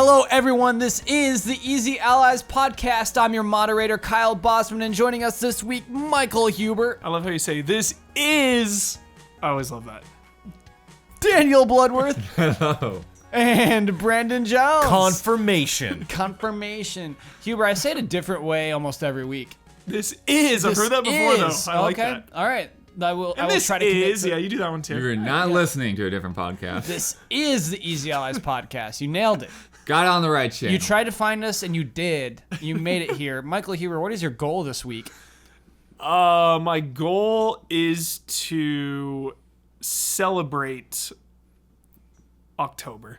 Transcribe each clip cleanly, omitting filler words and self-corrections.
Hello, everyone. This is the Easy Allies podcast. I'm your moderator, Kyle Bosman, and joining us this week, Michael Huber. I love how you say this is. I always love that. Daniel Bloodworth. Hello. And Brandon Jones. Confirmation. Huber, I say it a different way almost every week. This is. I've heard that before, though. I like that. All right. I will try to commit to. Yeah, you do that one too. You're not listening to a different podcast. This is the Easy Allies podcast. You nailed it. Got on the right channel. You tried to find us, and you did. You made it here. Michael Huber, what is your goal this week? My goal is to celebrate October.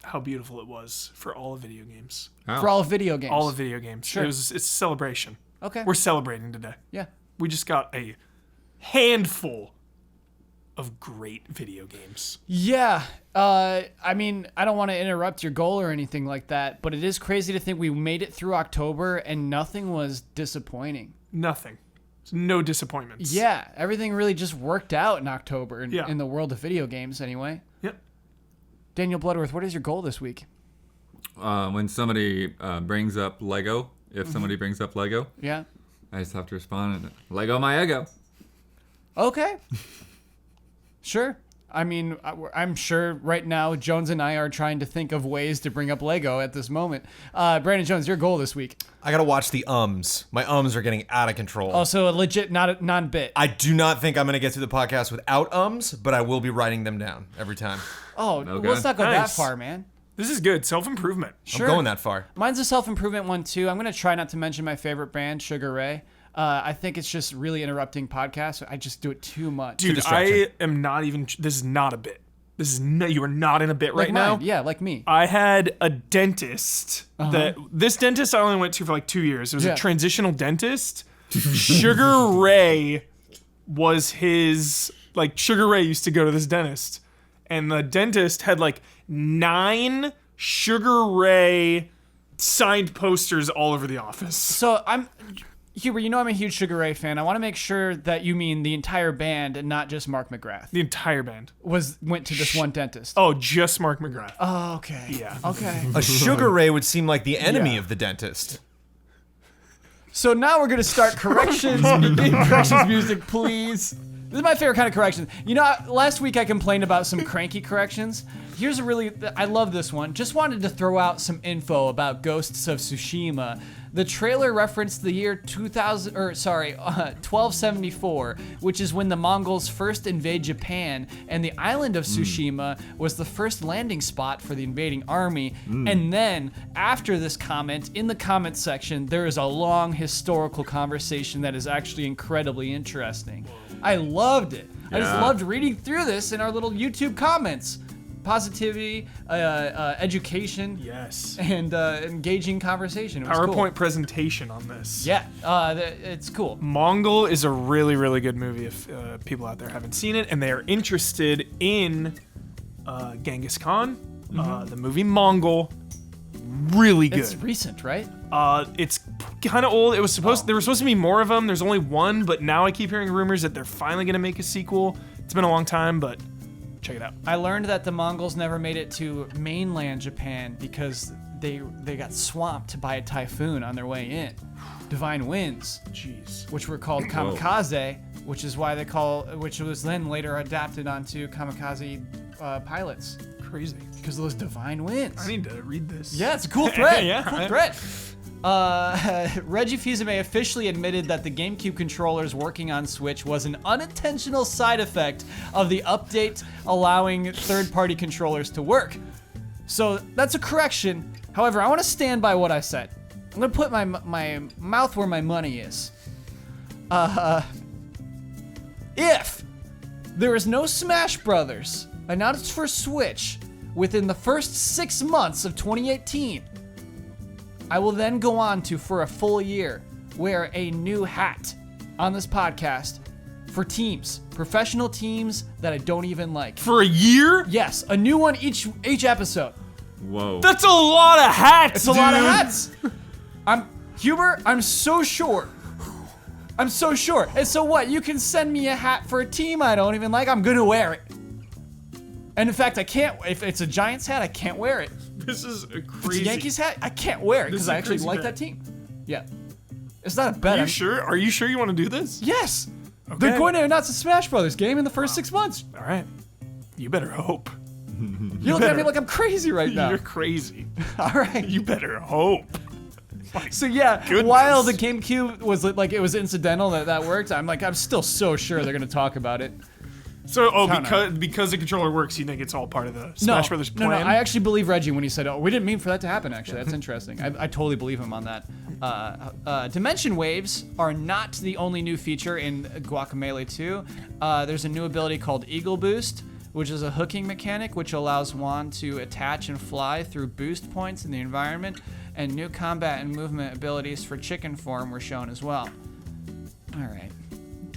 How beautiful it was for all of video games. Oh. For all of video games. All of video games. Sure. It's a celebration. Okay. We're celebrating today. Yeah. We just got a handful of great video games. Yeah. I mean, I don't want to interrupt your goal or anything like that, but it is crazy to think we made it through October and nothing was disappointing. Nothing. No disappointments. Yeah. Everything really just worked out in October Yeah. in the world of video games anyway. Yep. Daniel Bloodworth, what is your goal this week? When somebody brings up Lego, if somebody brings up Lego, Yeah. I just have to respond and Lego my ego. Okay. Sure. I mean, I'm sure right now Jones and I are trying to think of ways to bring up Lego at this moment. Brandon Jones, your goal this week. I gotta watch the ums. My ums are getting out of control. Also a legit non-bit. I do not think I'm gonna get through the podcast without ums, but I will be writing them down every time. Oh, Okay. let's not go that Nice. far, man. This is good. Self-improvement. Sure. I'm going that far. Mine's a self-improvement one, too. I'm going to try not to mention my favorite band, Sugar Ray. I think it's just really interrupting podcasts. I just do it too much. Dude, distraction. I am not even. This is not a bit. This is no. You are not in a bit like right now. mine. Yeah, like me. I had a dentist this dentist I only went to for like 2 years. It was Yeah. a transitional dentist. Sugar Ray was his, like, Sugar Ray used to go to this dentist. And the dentist had like 9 Sugar Ray signed posters all over the office. So Huber, you know I'm a huge Sugar Ray fan. I want to make sure that you mean the entire band and not just Mark McGrath. The entire band. Went to this one dentist. Oh, just Mark McGrath. Oh, okay. Yeah. Okay. A sugar ray would seem like the enemy Yeah. of the dentist. So now we're going to start corrections. Begin corrections music, please. This is my favorite kind of corrections. You know, last week I complained about some cranky corrections. Here's I love this one. Just wanted to throw out some info about Ghosts of Tsushima. The trailer referenced the year 1274, which is when the Mongols first invade Japan, and the island of Tsushima was the first landing spot for the invading army. And then, after this comment, in the comment section, there is a long historical conversation that is actually incredibly interesting. I loved it. I just Yeah. loved reading through this in our little YouTube comments. Positivity, education, Yes. and engaging conversation. It was PowerPoint cool. presentation on this. Yeah, it's cool. Mongol is a really, really good movie if people out there haven't seen it and they are interested in Genghis Khan. The movie Mongol, really good. It's recent, right? It's kind of old. There were supposed to be more of them. There's only one, but now I keep hearing rumors that they're finally gonna make a sequel. It's been a long time, but check it out. I learned that the Mongols never made it to mainland Japan because they got swamped by a typhoon on their way in. Divine winds, Jeez. which were called kamikaze, which is why which was then later adapted onto kamikaze pilots Crazy. because of those divine winds. I need to read this. Yeah, it's a cool thread. Yeah, cool I- thread. Reggie Fils-Aimé officially admitted that the GameCube controllers working on Switch was an unintentional side effect of the update allowing third-party controllers to work. So that's a correction. However, I want to stand by what I said. I'm gonna put my mouth where my money is. If there is no Smash Brothers announced for Switch within the first 6 months of 2018, I will then go on to, for a full year, wear a new hat on this podcast for teams, professional teams that I don't even like. For a year? Yes, a new one each episode. Whoa. That's a lot of hats, It's a lot of hats. Huber, I'm so sure. I'm so sure. And so what? You can send me a hat for a team I don't even like. I'm gonna wear it. And in fact, I can't. If it's a Giants hat, I can't wear it. This is a If it's crazy. a Yankees hat, I can't wear it This because is I a actually crazy like bet. that team. Yeah. It's not a bet. Are you sure? Are you sure you want to do this? Yes. Okay. They're going to announce a Smash Brothers game in the first 6 months. All right. You better hope. You look at me like I'm crazy right now. You're crazy. All right. You better hope. So yeah, Goodness. while the GameCube was like it was incidental that worked, I'm still so sure they're gonna talk about it. So, Count because the controller works, you think it's all part of the Smash Brothers plan? No, I actually believe Reggie when he said, "Oh, we didn't mean for that to happen." Actually, that's interesting. I totally believe him on that. Dimension waves are not the only new feature in Guacamelee 2. There's a new ability called Eagle Boost, which is a hooking mechanic which allows Juan to attach and fly through boost points in the environment, and new combat and movement abilities for chicken form were shown as well. All right.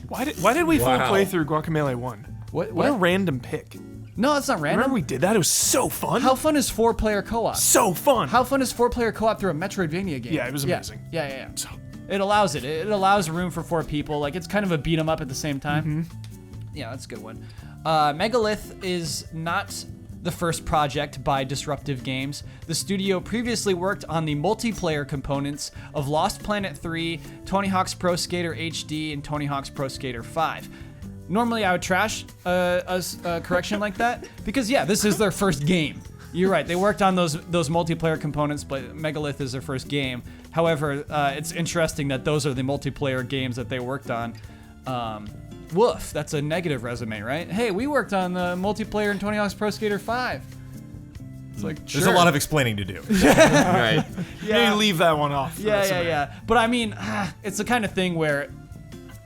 Why did we full Wow. play through Guacamelee 1? What a random pick. No, it's not random. Remember we did that? It was so fun. How fun is 4-player co-op? so fun. How fun is 4-player co-op through a Metroidvania game? Yeah, it was amazing. Yeah. So- It allows it. It allows room for 4 people. Like, it's kind of a beat 'em up at the same time. Yeah, that's a good one. Megalith is not the first project by Disruptive Games. The studio previously worked on the multiplayer components of Lost Planet 3, Tony Hawk's Pro Skater HD, and Tony Hawk's Pro Skater 5. Normally, I would trash a correction like that because, yeah, this is their first game. You're right. They worked on those multiplayer components, but Megalith is their first game. However, it's interesting that those are the multiplayer games that they worked on. Woof, that's a negative resume, right? Hey, we worked on the multiplayer in Tony Hawk's Pro Skater 5. It's like, There's a lot of explaining to do. Right. Maybe leave that one off. Yeah. But I mean, it's the kind of thing where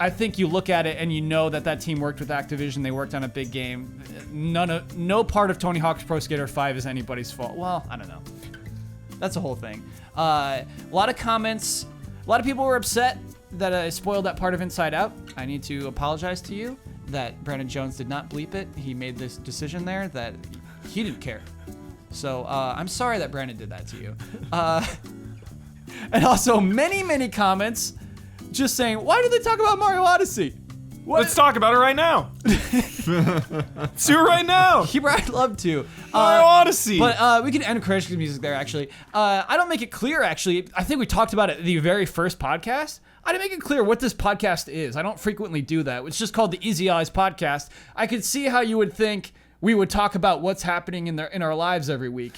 I think you look at it and you know that team worked with Activision. They worked on a big game. No part of Tony Hawk's Pro Skater 5 is anybody's fault. Well, I don't know. That's a whole thing. A lot of comments. A lot of people were upset that I spoiled that part of Inside Out. I need to apologize to you that Brandon Jones did not bleep it. He made this decision there that he didn't care. So I'm sorry that Brandon did that to you. And also many comments just saying, why did they talk about Mario Odyssey? What? Let's talk about it right now. Let's do it right now. I'd love to. Mario Odyssey. But we can end Christian music there, actually. I don't make it clear, actually. I think we talked about it the very first podcast. I didn't make it clear what this podcast is. I don't frequently do that. It's just called the Easy Eyes Podcast. I could see how you would think we would talk about what's happening in our lives every week.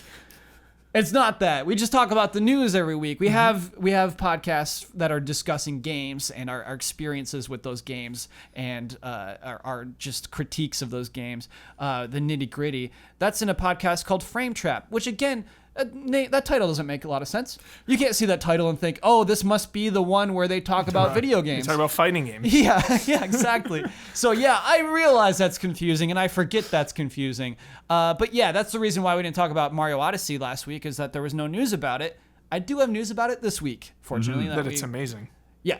It's not that. We just talk about the news every week. We have podcasts that are discussing games and our experiences with those games and our just critiques of those games, the nitty gritty. That's in a podcast called Frame Trap, which again, that title doesn't make a lot of sense. You can't see that title and think, oh, this must be the one where they talk about video games. Talk about fighting games. Yeah, exactly. So yeah, I realize that's confusing, and I forget that's confusing. But yeah, that's the reason why we didn't talk about Mario Odyssey last week, is that there was no news about it. I do have news about it this week, fortunately. That it's amazing. Yeah.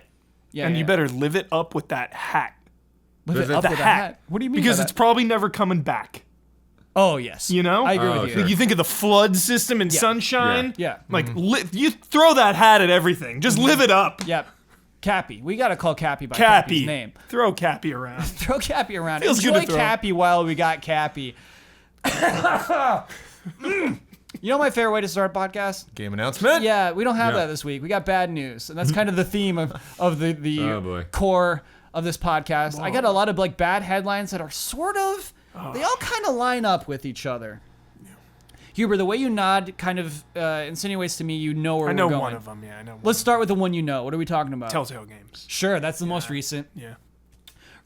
And you better live it up with that hat. live it Does up it- with The a hat. hat. What do you mean? Because by it's that? probably never coming back. Oh yes. You know? I agree Oh, with you. sure. Like you think of the flood system in Sunshine. Yeah. Like you throw that hat at everything. Just live it up. Yep. Cappy. We gotta call Cappy by Cappy. Cappy's name. Throw Cappy around. Throw Cappy around. Feels good Enjoy to throw. Cappy while we got Cappy. You know my favorite way to start a podcast? Game announcement. Yeah, we don't have Yeah. that this week. We got bad news, and that's kind of the theme of the Oh, boy. core of this podcast. I got a lot of like bad headlines that are sort of they all kind of line up with each other. Huber, the way you nod kind of insinuates to me you know where I know we're going. one of them. Yeah, I know. Let's start with the one you know. What are we talking about? Telltale games. Sure, that's the most recent. Yeah.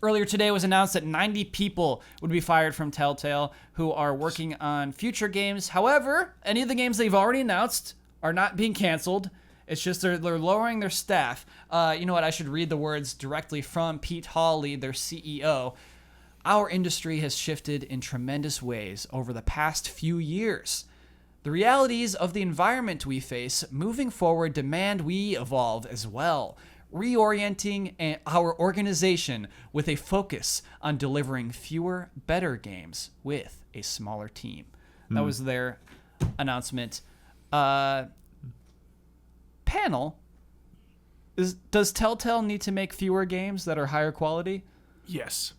Earlier today it was announced that 90 people would be fired from Telltale who are working on future games. However, any of the games they've already announced are not being canceled. It's just they're lowering their staff. You know what? I should read the words directly from Pete Hawley, their CEO. Our industry has shifted in tremendous ways over the past few years. The realities of the environment we face moving forward demand we evolve as well, reorienting our organization with a focus on delivering fewer, better games with a smaller team. That was their announcement. Panel, does Telltale need to make fewer games that are higher quality? Yes.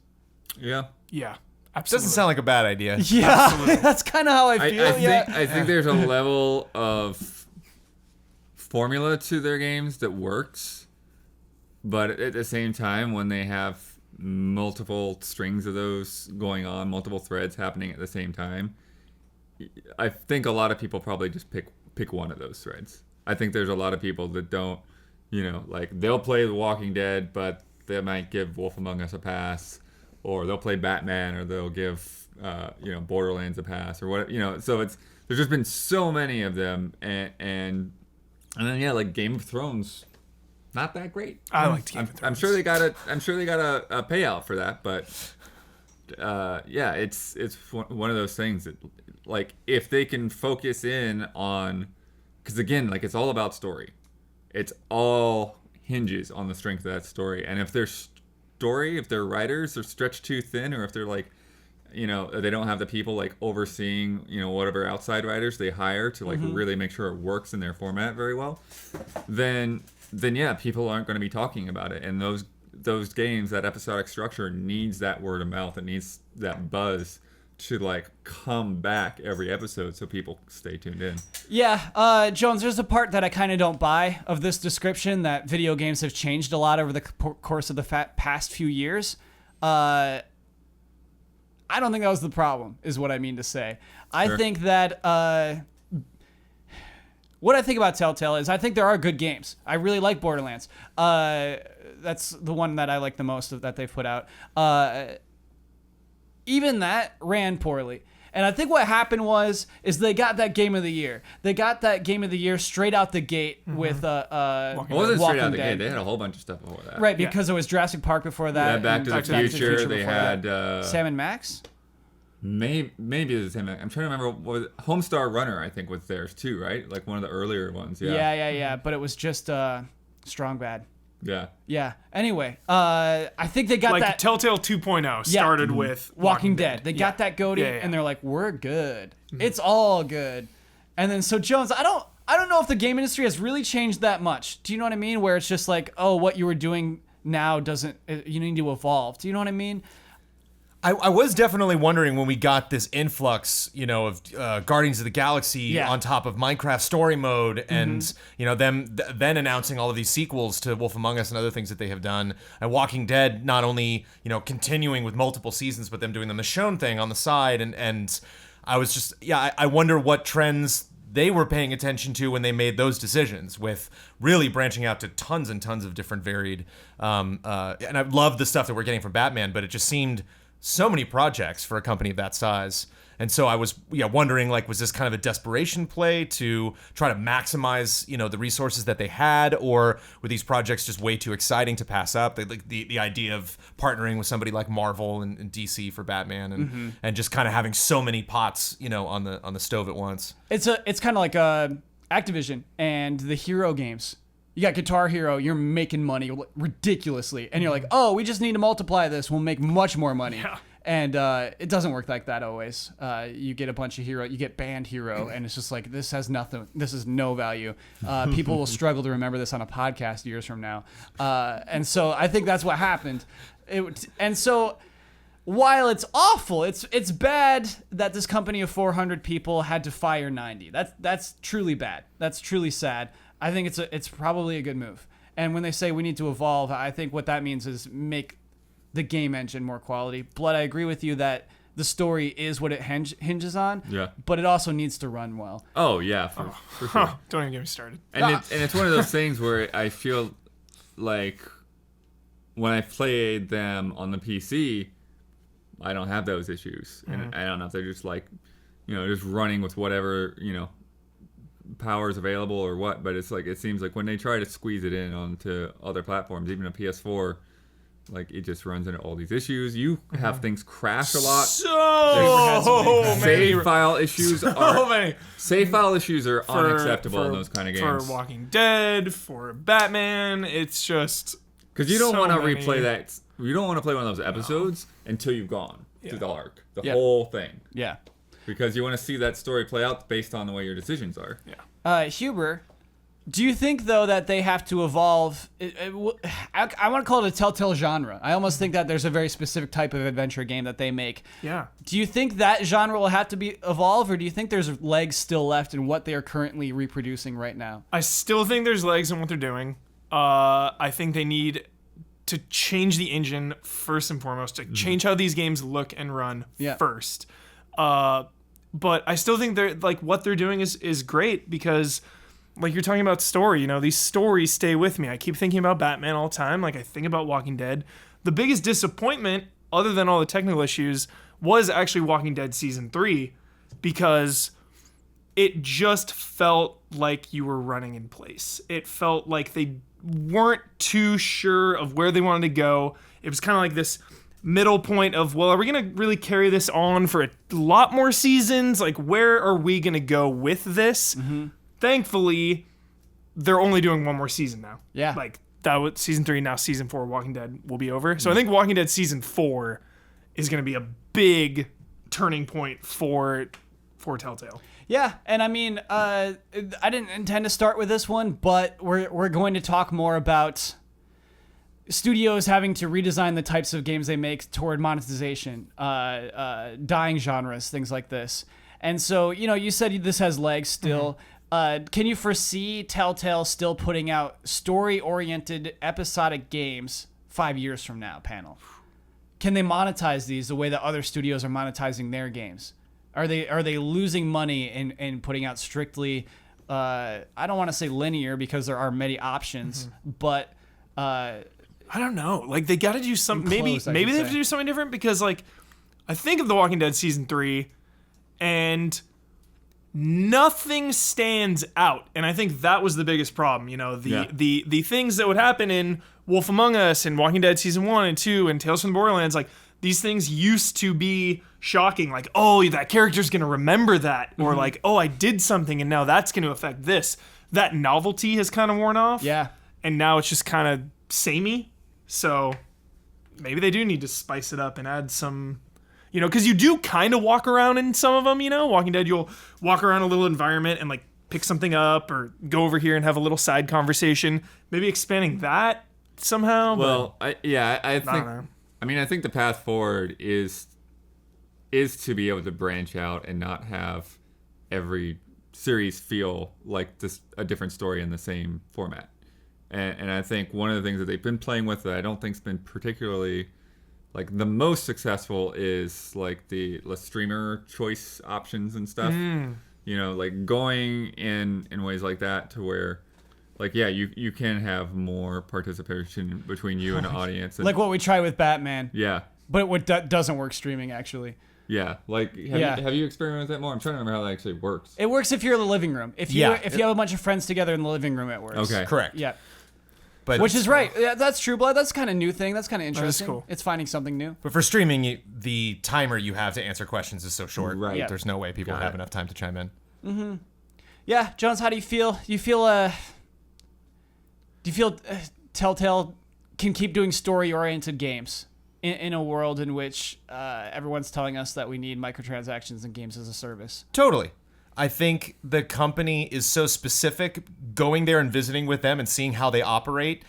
Yeah. Yeah. Absolutely. Doesn't sound like a bad idea. Yeah, that's kind of how I feel. I think there's a level of formula to their games that works, but at the same time, when they have multiple strings of those going on, multiple threads happening at the same time, I think a lot of people probably just pick one of those threads. I think there's a lot of people that don't, like they'll play The Walking Dead, but they might give Wolf Among Us a pass, or they'll play Batman, or they'll give Borderlands a pass, or whatever. So there's just been so many of them, and then like Game of Thrones, not that great. I liked Game of Thrones. I'm sure they got a payout for that, but it's one of those things that, like, if they can focus in on, because again, like, it's all about story. It's all hinges on the strength of that story, and if their writers are stretched too thin, or if they're like, they don't have the people like overseeing, whatever outside writers they hire to like really make sure it works in their format very well, then yeah, people aren't going to be talking about it. And those games, that episodic structure needs that word of mouth. It needs that buzz to like come back every episode so people stay tuned in. Yeah, Jones, there's a part that I kind of don't buy of this description, that video games have changed a lot over the course of the past few years. I don't think that was the problem, is what I mean to say. I think that what I think about Telltale is I think there are good games. I really like Borderlands. That's the one that I like the most that they've put out. Even that ran poorly. And I think what happened is they got that Game of the Year. They got that Game of the Year straight out the gate with It wasn't straight out the gate. They had a whole bunch of stuff before that. Right, because it was Jurassic Park before that. Yeah, Back to the Future. They had Sam and Max. Maybe it was Sam. I'm trying to remember. Homestar Runner, I think, was theirs too, right? Like one of the earlier ones. Yeah. But it was just Strong Bad. Yeah. Yeah. Anyway, I think they got like that. Telltale 2.0 started with Walking Dead. They got that goatee, and they're like, we're good. It's all good. And then so Jones, I don't know if the game industry has really changed that much. Do you know what I mean? Where it's just like, oh, what you were doing now doesn't. You need to evolve. Do you know what I mean? I was definitely wondering when we got this influx, of Guardians of the Galaxy on top of Minecraft story mode, and them then announcing all of these sequels to Wolf Among Us and other things that they have done, and Walking Dead not only continuing with multiple seasons, but them doing the Michonne thing on the side, and I was just I wonder what trends they were paying attention to when they made those decisions, with really branching out to tons and tons of different varied, and I love the stuff that we're getting from Batman, but it just seemed so many projects for a company of that size. And so I was wondering, like, was this kind of a desperation play to try to maximize, the resources that they had, or were these projects just way too exciting to pass up? The idea of partnering with somebody like Marvel and DC for Batman, and just kind of having so many pots, on the stove at once. It's kind of like Activision and the Hero games. You got Guitar Hero, you're making money ridiculously, and you're like, oh, we just need to multiply this, we'll make much more money. Yeah. And it doesn't work like that always. You get a bunch of hero, you get band hero, and it's just like, this has nothing, this is no value. People will struggle to remember this on a podcast years from now. And so I think that's what happened. And so while it's awful, it's bad that this company of 400 people had to fire 90. That's truly bad. That's truly sad. I think it's probably a good move. And when they say we need to evolve, I think what that means is make the game engine more quality. Blood, I agree with you that the story is what it hinges on. Yeah. But it also needs to run well. Oh yeah, for sure. Don't even get me started. And it's one of those things where I feel like when I played them on the PC, I don't have those issues, and I don't know if they're just like, just running with whatever powers available or what, but it's like, it seems like when they try to squeeze it in onto other platforms, even a PS4, like, it just runs into all these issues. You have things crash a lot. Save file issues are unacceptable in those kind of games. For Walking Dead, for Batman, it's just because you don't want to replay that. You don't want to play one of those episodes until you've gone through the arc, the whole thing. Yeah. Because you want to see that story play out based on the way your decisions are. Huber, Do you think, though, that they have to evolve? I want to call it a Telltale genre. I almost think that there's a very specific type of adventure game that they make. Yeah. Do you think that genre will have to be evolve, or do you think there's legs still left in what they are currently reproducing right now? I still think there's legs in what they're doing. I think they need to change the engine first and foremost, to change how these games look and run first. But I still think they're like what they're doing is great because, like you're talking about story, these stories stay with me. I keep thinking about Batman all the time. Like I think about Walking Dead. The biggest disappointment, other than all the technical issues, was actually Walking Dead Season 3 because it just felt like you were running in place. It felt like they weren't too sure of where they wanted to go. It was kind of like this middle point of, well, are we going to really carry this on for a lot more seasons? Like, where are we going to go with this? Mm-hmm. Thankfully, they're only doing one more season now. Yeah. Like, that was Season 3, now Season 4 Walking Dead will be over. So I think Walking Dead Season 4 is going to be a big turning point for Telltale. Yeah, and I mean, I didn't intend to start with this one, but we're going to talk more about studios having to redesign the types of games they make toward monetization, dying genres, things like this. And so, you said this has legs still. Can you foresee Telltale still putting out story-oriented episodic games 5 years from now, panel? Can they monetize these the way that other studios are monetizing their games? Are they losing money in putting out strictly, I don't want to say linear because there are many options, but... I don't know. Like, they got to do something. Maybe they have to do something different because, like, I think of The Walking Dead Season 3 and nothing stands out. And I think that was the biggest problem. The things that would happen in Wolf Among Us and Walking Dead Season 1 and 2 and Tales from the Borderlands, like, these things used to be shocking. Like, oh, that character's going to remember that. Or like, oh, I did something and now that's going to affect this. That novelty has kind of worn off. Yeah. And now it's just kind of samey. So maybe they do need to spice it up and add some, because you do kind of walk around in some of them, Walking Dead, you'll walk around a little environment and like pick something up or go over here and have a little side conversation. Maybe expanding that somehow. Well, I think the path forward is to be able to branch out and not have every series feel like a different story in the same format. And I think one of the things that they've been playing with that I don't think's been particularly like the most successful is like the streamer choice options and stuff. Like going in ways like that to where, like, yeah, you can have more participation between you and the audience. And, like what we try with Batman. Yeah. But what doesn't work streaming, actually. Yeah, like have you experimented with that more? I'm trying to remember how that actually works. It works if you're in the living room. If you have a bunch of friends together in the living room, it works. Okay, correct. Yeah, but is right. Yeah, that's True Blood. That's kind of new thing. That's kind of interesting. Cool. It's finding something new. But for streaming, the timer you have to answer questions is so short. Right. Yeah. There's no way people have enough time to chime in. Mm-hmm. Yeah, Jones, how do you feel? Do you feel Telltale can keep doing story-oriented games in a world in which everyone's telling us that we need microtransactions and games as a service? Totally. I think the company is so specific. Going there and visiting with them and seeing how they operate,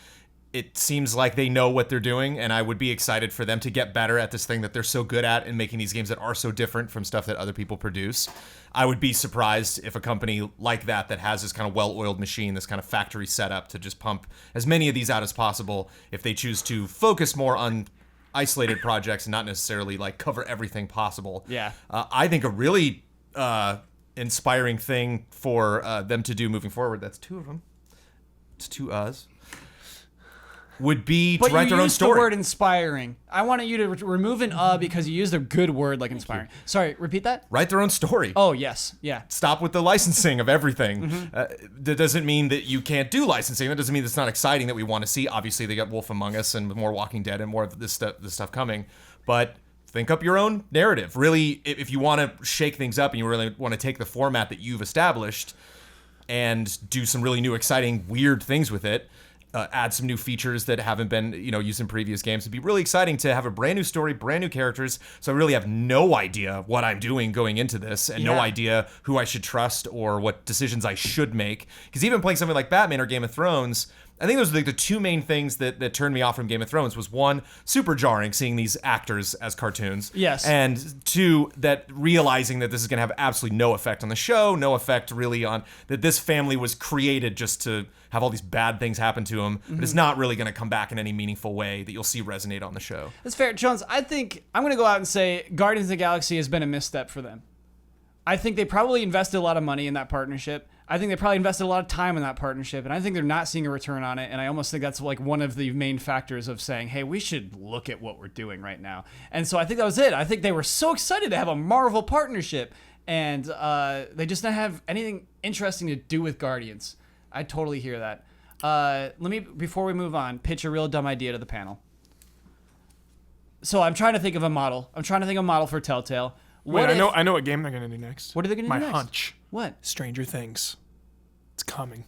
it seems like they know what they're doing, and I would be excited for them to get better at this thing that they're so good at in making these games that are so different from stuff that other people produce. I would be surprised if a company like that has this kind of well-oiled machine, this kind of factory setup to just pump as many of these out as possible, if they choose to focus more on isolated projects and not necessarily like cover everything possible. Yeah. I think a really inspiring thing for them to do moving forward, that's two of them, it's two us, would be to write their own story. But you used the word inspiring. I wanted you to remove an because you used a good word like inspiring. Sorry, repeat that? Write their own story. Oh, yes. Yeah. Stop with the licensing of everything. That doesn't mean that you can't do licensing. That doesn't mean it's not exciting that we want to see. Obviously, they got Wolf Among Us and more Walking Dead and more of this stuff coming. But think up your own narrative. Really, if you want to shake things up and you really want to take the format that you've established and do some really new, exciting, weird things with it, add some new features that haven't been, used in previous games. It'd be really exciting to have a brand new story, brand new characters. So I really have no idea what I'm doing going into this, and no idea who I should trust or what decisions I should make. Because even playing something like Batman or Game of Thrones, I think those are the two main things that turned me off from Game of Thrones. Was one, super jarring seeing these actors as cartoons. Yes. And two, that realizing that this is going to have absolutely no effect on the show, no effect really on that this family was created just to have all these bad things happen to them, but it's not really going to come back in any meaningful way that you'll see resonate on the show. That's fair. Jones, I think I'm going to go out and say Guardians of the Galaxy has been a misstep for them. I think they probably invested a lot of money in that partnership. I think they probably invested a lot of time in that partnership, and I think they're not seeing a return on it. And I almost think that's like one of the main factors of saying, hey, we should look at what we're doing right now. And so I think that was it. I think they were so excited to have a Marvel partnership, and they just don't have anything interesting to do with Guardians. I totally hear that. Let me, before we move on, pitch a real dumb idea to the panel. So I'm trying to think of a model. I'm trying to think of a model for Telltale. Wait, I know what game they're gonna do next. What are they gonna do next? My hunch. What? Stranger Things. It's coming.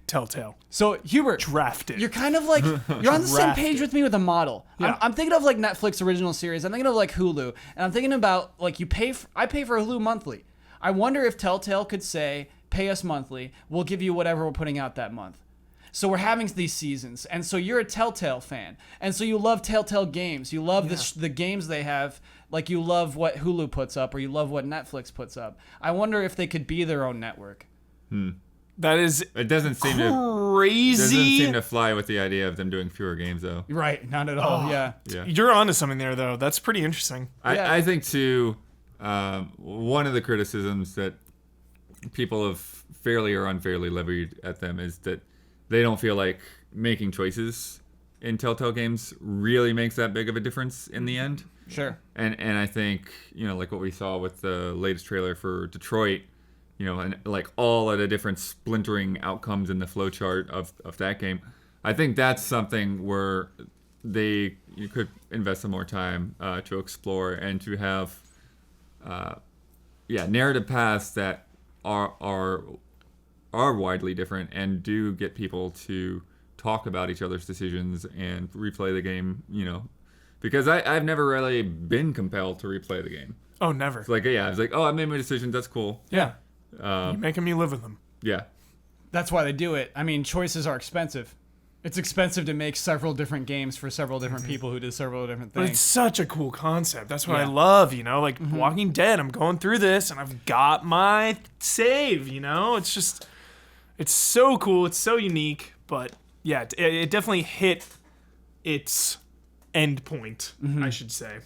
Telltale. So Hubert, Draft it. you're kind of like you're on the same page with me with a model. Yeah. I'm thinking of like Netflix original series. I'm thinking of like Hulu, and I'm thinking about like I pay for Hulu monthly. I wonder if Telltale could say, pay us monthly. We'll give you whatever we're putting out that month. So we're having these seasons, and so you're a Telltale fan, and so you love Telltale games. You love the games they have, like you love what Hulu puts up, or you love what Netflix puts up. I wonder if they could be their own network. That is It doesn't seem crazy. doesn't seem to fly with the idea of them doing fewer games, though. Right? Not at all. Yeah. Yeah. You're onto something there, though. That's pretty interesting. I think too, one of the criticisms that people have fairly or unfairly levied at them is that they don't feel like making choices in Telltale games really makes that big of a difference in the end. Sure. And I think, like what we saw with the latest trailer for Detroit, and like all of the different splintering outcomes in the flowchart of that game. I think that's something where you could invest some more time to explore and to have narrative paths that are widely different and do get people to talk about each other's decisions and replay the game, because I've never really been compelled to replay the game. Oh, never. It's like, I was like, oh, I made my decisions, that's cool. Yeah. You're making me live with them. Yeah. That's why they do it. I mean, choices are expensive. It's expensive to make several different games for several different people who do several different But it's things. such a cool concept. That's what I love, like Walking Dead. I'm going through this and I've got my save, It's just, it's so cool. It's so unique. But yeah, it definitely hit its end point, I should say.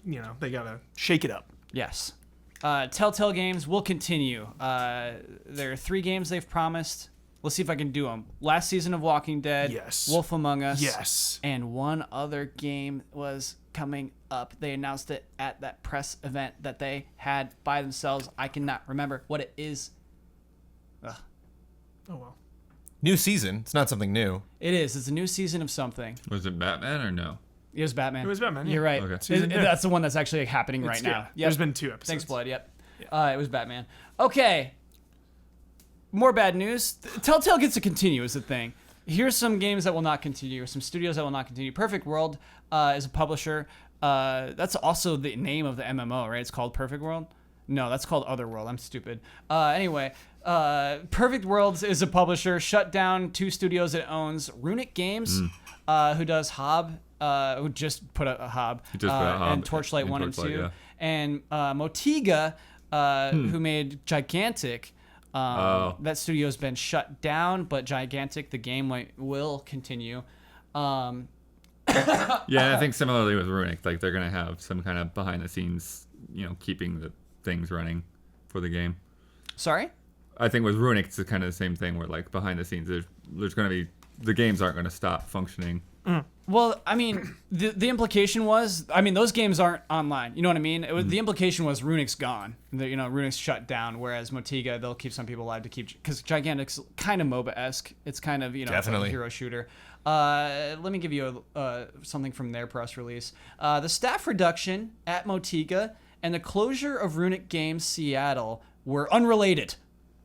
They got to shake it up. Yes. Telltale games will continue. There are 3 games they've promised. Let's see if I can do them. Last season of Walking Dead. Yes. Wolf Among Us. Yes. And one other game was coming up. They announced it at that press event that they had by themselves. I cannot remember what it is. Ugh. Oh, well. New season. It's not something new. It is. It's a new season of something. Was it Batman or no? It was Batman. It was Batman, yeah. You're right. Okay. That's the one that's actually happening right now. Yeah. There's been 2 episodes. Thanks, Blood. Yep. It was Batman. Okay. More bad news. Telltale gets to continue is the thing. Here's some games that will not continue, or some studios that will not continue. Perfect World is a publisher. That's also the name of the MMO, right? It's called Perfect World? No, that's called Otherworld. I'm stupid. Anyway, Perfect World is a publisher. Shut down 2 studios it owns. Runic Games, who does Hob, who just put a Hob, and Torchlight 1 and 2. Yeah. And Motiga, who made Gigantic. That studio's been shut down, but Gigantic, the game, will continue. Yeah, I think similarly with Runic, like they're gonna have some kind of behind the scenes, keeping the things running for the game. Sorry? I think with Runic, it's kind of the same thing where like behind the scenes, there's gonna be the games aren't gonna stop functioning. Well, I mean, the implication was, those games aren't online. You know what I mean? The implication was Runic's gone. Runic's shut down, whereas Motiga, they'll keep some people alive to keep, because Gigantic's kind of MOBA-esque. It's kind of, Definitely. like a hero shooter. Let me give you something from their press release. The staff reduction at Motiga and the closure of Runic Games Seattle were unrelated.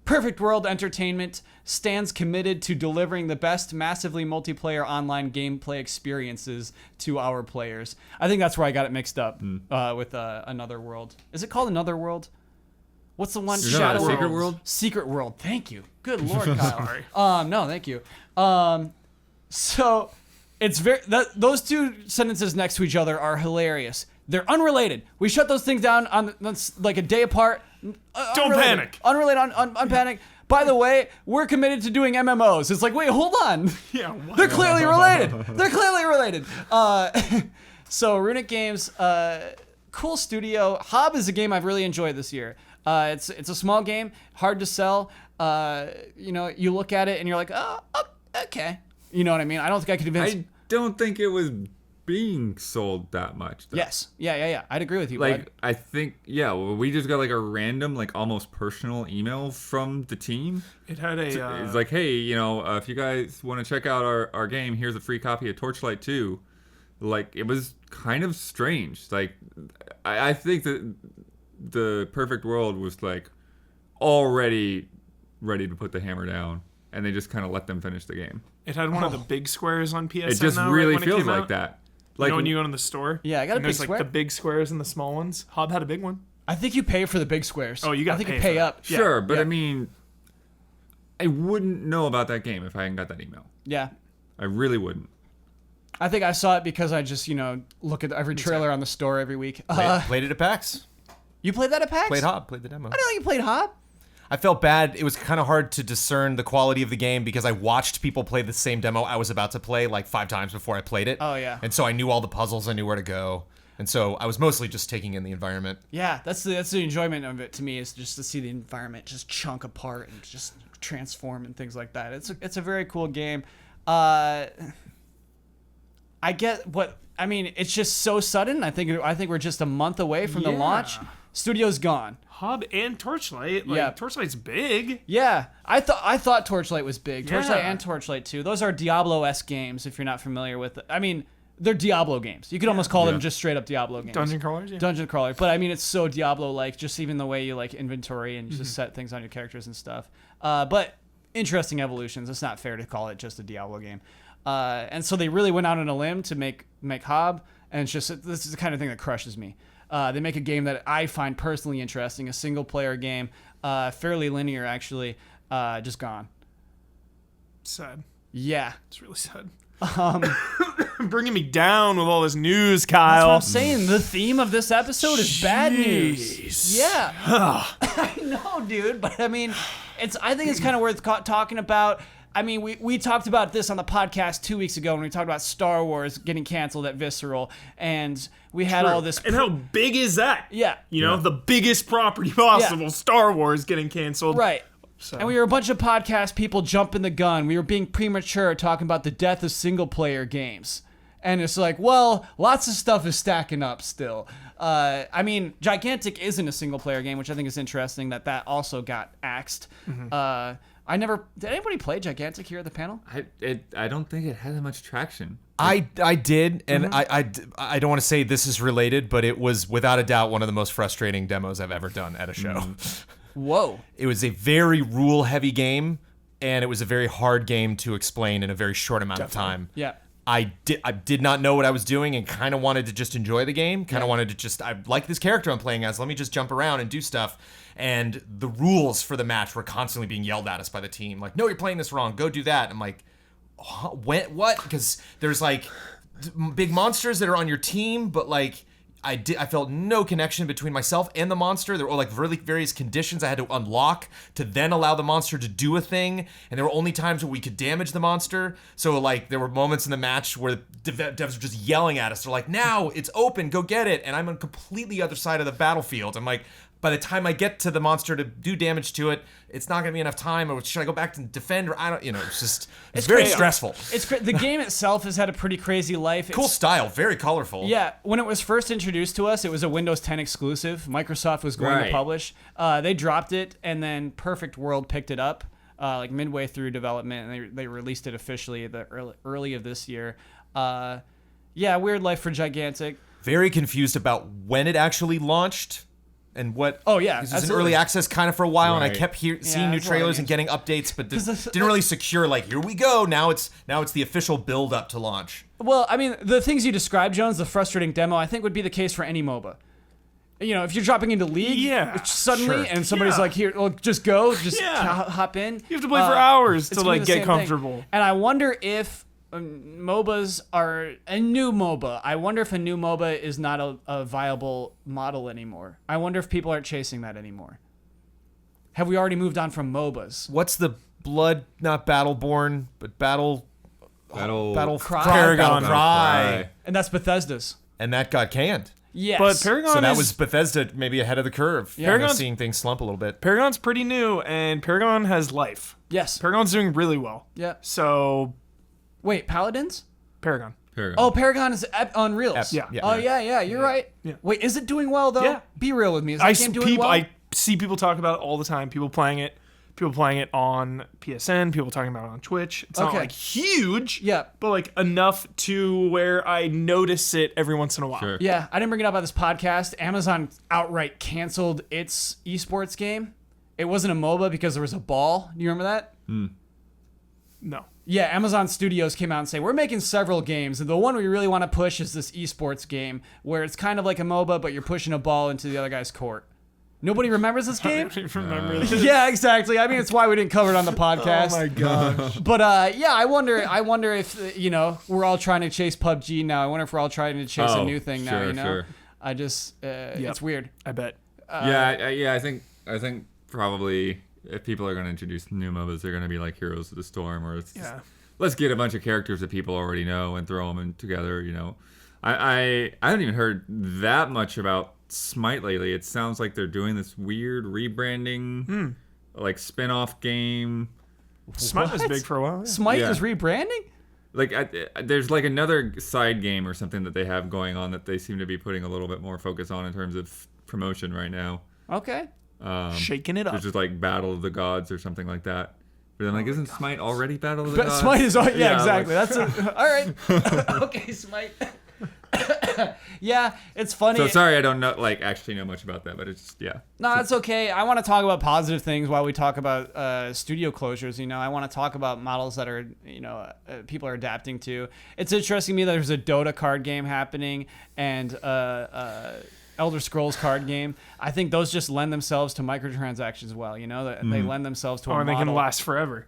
Perfect World Entertainment stands committed to delivering the best massively multiplayer online gameplay experiences to our players. I think that's where I got it mixed up with Another World. Is it called Another World? What's the one? Shadow Secret World? Secret World. Thank you. Good Lord, Kyle. Sorry. No, thank you. So it's those two sentences next to each other are hilarious. They're unrelated. We shut those things down on like a day apart. Don't panic. Unrelated, unpanic. By the way, we're committed to doing MMOs. It's like, wait, hold on. Yeah, what? They're clearly related. They're clearly related. So Runic Games, cool studio. Hob is a game I've really enjoyed this year. It's a small game, hard to sell. You look at it and you're like, oh, okay. You know what I mean? I don't think I could convince. I don't think it was being sold that much, though. Yes. Yeah. I'd agree with you, Like, bud. I think, we just got like a random, like almost personal email from the team. It had a. It's like, hey, if you guys want to check out our game, here's a free copy of Torchlight 2. Like, it was kind of strange. Like, I think that the Perfect World was like already ready to put the hammer down, and they just kind of let them finish the game. It had one of the big squares on PSN. It just now, really right, when it feels came like out? that. Like, Like when you go to the store. Yeah, I got a and big there's square. like the big squares and the small ones. Hob had a big one. I think you pay for the big squares. Oh, you gotta I think pay you for pay that. up. Sure, but Yeah. I mean, I wouldn't know about that game if I hadn't got that email. Yeah. I really wouldn't. I think I saw it because I just, look at every trailer on the store every week. Played it at PAX. You played that at PAX? Played Hob. Played the demo. I didn't know you played Hob. I felt bad. It was kind of hard to discern the quality of the game because I watched people play the same demo I was about to play like 5 times before I played it. Oh, yeah. And so I knew all the puzzles. I knew where to go. And so I was mostly just taking in the environment. Yeah, that's the enjoyment of it to me, is just to see the environment just chunk apart and just transform and things like that. It's a very cool game. I get what I mean. It's just so sudden. I think we're just a month away from the launch. Studio's gone. Hob and Torchlight. Like, Yeah. Torchlight's big. Yeah, I thought Torchlight was big. Torchlight Yeah. and Torchlight 2. Those are Diablo-esque games. If you're not familiar with it, I mean, they're Diablo games. You could almost call them just straight up Diablo games. Dungeon crawlers, yeah. Dungeon crawler. But I mean, it's so Diablo-like, just even the way you like inventory and you just set things on your characters and stuff. But interesting evolutions. It's not fair to call it just a Diablo game. And so they really went out on a limb to make Hob, and it's just, this is the kind of thing that crushes me. They make a game that I find personally interesting, a single-player game, fairly linear actually, just gone. Sad. Yeah. It's really sad. Bringing me down with all this news, Kyle. That's what I'm saying. The theme of this episode is bad news. Jeez. Yeah. I know, dude. But I mean, I think it's kind of worth talking about. I mean, we talked about this on the podcast 2 weeks ago when we talked about Star Wars getting canceled at Visceral, and we had all this. And how big is that? Yeah. The biggest property possible, Star Wars getting canceled. Right. So. And we were a bunch of podcast people jumping the gun. We were being premature talking about the death of single-player games. And it's like, well, lots of stuff is stacking up still. I mean, Gigantic isn't a single-player game, which I think is interesting that also got axed. Did anybody play Gigantic here at the panel? I don't think it had that much traction. I did, and I don't want to say this is related, but it was without a doubt one of the most frustrating demos I've ever done at a show. Whoa. It was a very rule-heavy game, and it was a very hard game to explain in a very short amount of time. Yeah. I did not know what I was doing and kind of wanted to just enjoy the game. Kind of wanted to just, I like this character I'm playing as. Let me just jump around and do stuff. And the rules for the match were constantly being yelled at us by the team. Like, no, you're playing this wrong. Go do that. I'm like, what? Because there's like big monsters that are on your team, but like I felt no connection between myself and the monster. There were like really various conditions I had to unlock to then allow the monster to do a thing, and there were only times where we could damage the monster. So like there were moments in the match where the devs were just yelling at us. They're like, "Now it's open, go get it!" And I'm on completely other side of the battlefield. I'm like, by the time I get to the monster to do damage to it, it's not gonna be enough time. Or should I go back to defend? Or I don't, it's very stressful. The game itself has had a pretty crazy life. Cool style, very colorful. Yeah, when it was first introduced to us, it was a Windows 10 exclusive. Microsoft was going to publish. They dropped it, and then Perfect World picked it up, like midway through development, and they released it officially early of this year. Weird life for Gigantic. Very confused about when it actually launched. and what? Oh, yeah, This was in absolutely. early access kind of for a while, and I Right. kept seeing that's new a lot of trailers and games. getting updates, but this- didn't really secure like here we go. Now it's the official build up to launch. Well, I mean, the things you described, Jones, the frustrating demo, I think would be the case for any MOBA. You know, if you're dropping into League, Yeah, suddenly, sure. and somebody's Yeah. like, "Here, well, just go, just Yeah. hop in." You have to play for hours it's to gonna be like the get same thing. comfortable. And I wonder if MOBAs are a new MOBA. I wonder if a new MOBA is not a viable model anymore. I wonder if people aren't chasing that anymore. Have we already moved on from MOBAs? What's the blood? Not Battleborn, but Battle Cry. Paragon. Cry. And that's Bethesda's. And that got canned. Yes. But Paragon So that is, was Bethesda maybe ahead of the curve. Yeah. You know, Paragon's- seeing things slump a little bit. Paragon's pretty new, and Paragon has life. Yes. Paragon's doing really well. Yeah. So Wait, Paladins? Paragon. Paragon. Oh, Paragon is on Reels. Yeah. Yeah. Oh, yeah, you're right. Yeah. Wait, is it doing well, though? Yeah. Be real with me. Is that game doing well? I see people talk about it all the time. People playing it on PSN. People talking about it on Twitch. It's not Okay. like huge. Yeah. But like enough to where I notice it every once in a while. Sure. Yeah, I didn't bring it up on this podcast. Amazon outright canceled its esports game. It wasn't a MOBA because there was a ball. Do you remember that? No. Yeah, Amazon Studios came out and say, we're making several games, and the one we really want to push is this esports game, where it's kind of like a MOBA, but you're pushing a ball into the other guy's court. Nobody remembers this I game? don't even remember this. Yeah, exactly. I mean, it's why we didn't cover it on the podcast. Oh my gosh. But yeah, I wonder if we're all trying to chase PUBG now. I wonder if we're all trying to chase a Oh, new thing now. sure, You know, sure. I just it's weird. I bet. I think probably if people are going to introduce new MOBAs, they're going to be like Heroes of the Storm, or it's just, Yeah. let's get a bunch of characters that people already know and throw them in together. You know, I haven't even heard that much about Smite lately. It sounds like they're doing this weird rebranding, like spin-off game. Smite was What? big for a while. Yeah. Smite Yeah. is rebranding? Like there's like another side game or something that they have going on that they seem to be putting a little bit more focus on in terms of promotion right now. Okay. Shaking it up. There's just like Battle of the Gods or something like that. But then like, isn't Smite already Battle of the But Gods? Smite is all, yeah, Yeah, exactly. like- That's all right. Okay, Smite. Yeah, it's funny. So sorry, I don't know actually know much about that, but it's just, yeah. No, it's okay. I want to talk about positive things while we talk about studio closures. You know, I want to talk about models that are, people are adapting to. It's interesting to me that there's a Dota card game happening and Elder Scrolls card game. I think those just lend themselves to microtransactions well. You know, they lend themselves to a and they model. can last forever.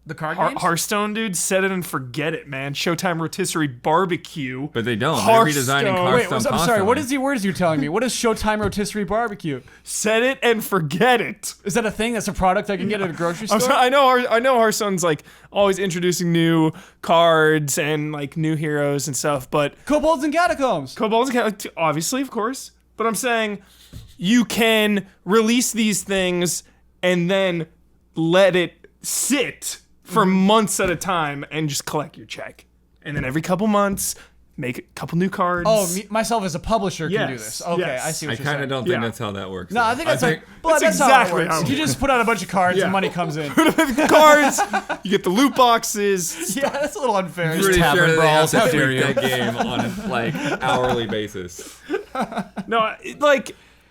The card games? Hearthstone, dude, set it and forget it, man. Showtime Rotisserie Barbecue. But they don't. They're Hearthstone. redesigning Hearthstone Wait, I'm sorry. constantly. What is the words you're telling me? What is Showtime Rotisserie Barbecue? Set it and forget it. Is that a thing? That's a product I can get at a grocery store? I know Hearthstone's like always introducing new cards and like new heroes and stuff, but Kobolds and Catacombs. Kobolds and obviously, of course. But I'm saying you can release these things and then let it sit for months at a time and just collect your check. And then every couple months, make a couple new cards. Oh, myself as a publisher can do Yes, this. Okay, yes. I see I what you're kind saying. of don't think Yeah. that's how that works. No, I think that's how That's how exactly it works. how it You just put out a bunch of cards Yeah. and money comes in. cards, you get the loot boxes. Yeah, that's a little unfair. I'm pretty Tavern sure they have brawls, how to dare tweak you. that game on a hourly basis. No,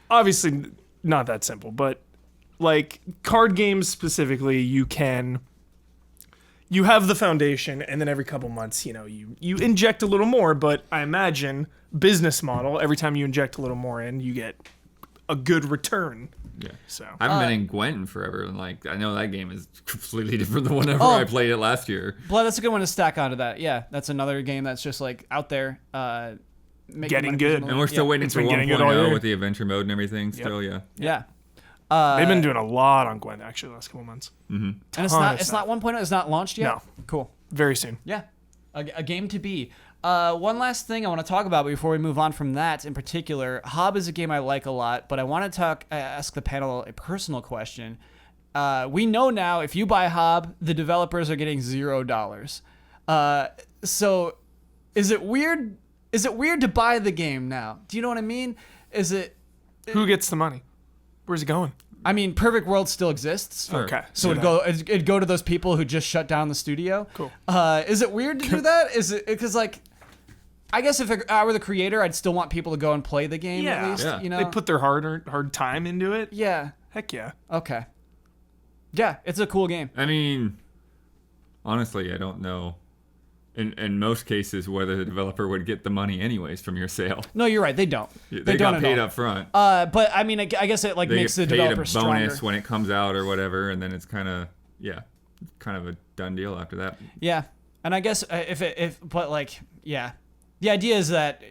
obviously not that simple, but like card games specifically, you have the foundation, and then every couple months, you inject a little more. But I imagine business model, every time you inject a little more in, you get a good return. Yeah. So I haven't been in Gwent forever, and I know that game is completely different than whenever Oh. I played it last year. Blood, that's a good one to stack onto that. Yeah, that's another game that's just like out there. Making Getting money good. from And we're still waiting It's for been getting good all 1.0 year. with the adventure mode and everything. Still, yeah. Yeah. they've been doing a lot on Gwent actually the last couple months. And it's ton not of it's stuff. not 1.0. It's not launched yet. No. Cool. Very soon. Yeah. A game to be. One last thing I want to talk about before we move on from that in particular. Hob is a game I like a lot, but I want to ask the panel a personal question. We know now if you buy Hob, the developers are getting $0. So is it weird? Is it weird to buy the game now? Do you know what I mean? Is it? Who gets the money? Where's it going? I mean, Perfect World still exists. Sure. Okay. So it'd go to those people who just shut down the studio. Cool. Is it weird to do that? Is it because I guess if I were the creator, I'd still want people to go and play the game at least. Yeah. You know, They put their hard time into it. yeah. Heck yeah. Okay. Yeah, it's a cool game. I mean, honestly, I don't know. In most cases, whether the developer would get the money anyways from your sale. No, you're right. They don't. They don't got at paid all. up front. But I mean, I guess it like They makes the get paid developer a bonus stronger. when it comes out or whatever, and then it's kind of a done deal after that. Yeah, and I guess the idea is that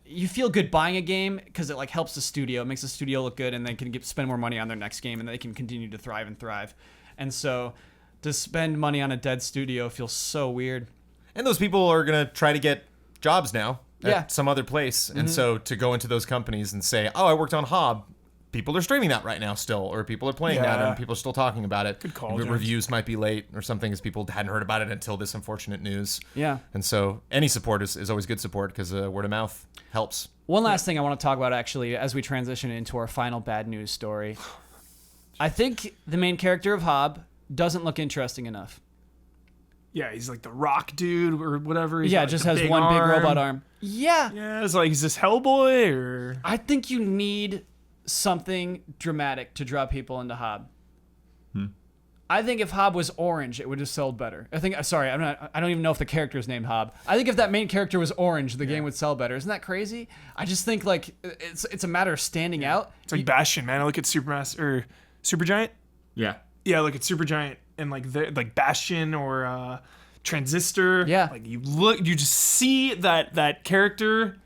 you feel good buying a game because it like helps the studio, it makes the studio look good, and they can spend more money on their next game, and they can continue to thrive. And so, to spend money on a dead studio feels so weird. And those people are going to try to get jobs now at Yeah. some other place. And so to go into those companies and say, oh, I worked on Hob, people are streaming that right now still, or people are playing that and people are still talking about it. Good call, And the Jones. reviews might be late or something as people hadn't heard about it until this unfortunate news. Yeah. And so any support is always good support because word of mouth helps. One last thing I want to talk about actually as we transition into our final bad news story. I think the main character of Hob doesn't look interesting enough. Yeah, he's like the rock dude or whatever. He's Yeah, got, like, just the has big one big arm. robot arm. Yeah. Yeah, it's like, is this Hellboy or? I think you need something dramatic to draw people into Hob. I think if Hob was orange, it would have sold better. I don't even know if the character is named Hob. I think if that main character was orange, the game would sell better. Isn't that crazy? I just think like it's a matter of standing out. It's like Bastion, man. I look at Supergiant. Yeah. Yeah, look at Supergiant and like Bastion or Transistor. Yeah. Like you just see that character,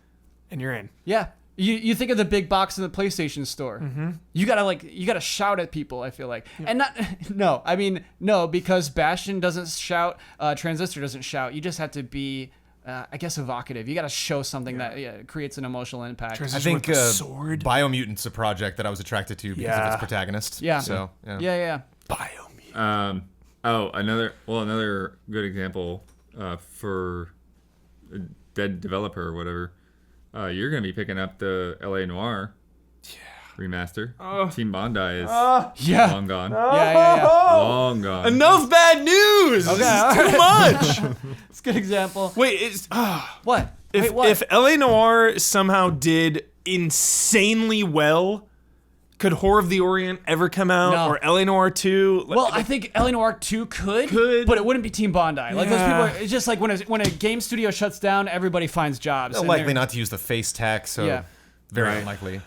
and you're in. Yeah. You think of the big box in the PlayStation store. Mm-hmm. You gotta shout at people. I feel like, and no, because Bastion doesn't shout, Transistor doesn't shout. You just have to be, I guess, evocative. You gotta show something that creates an emotional impact. Transistor I think with the sword. Biomutant's a project that I was attracted to because of its protagonist. Yeah. So, Yeah. Biomutant. Another good example for a dead developer or whatever. You're gonna be picking up the LA Noire remaster. Team Bondi is Yeah. long gone. Yeah. Long gone. Enough bad news. Okay, This is all too much. It's a good example. Wait, it's What? if Wait, what? if LA Noire somehow did insanely well, could Whore of the Orient ever come out No. or LA Noire 2? Well, I think LA Noire 2 could, but it wouldn't be Team Bondi. Like those Yeah. people, it's just like when a game studio shuts down, everybody finds jobs. They're and likely they're- not to use the face tech, so Yeah. very Right. unlikely.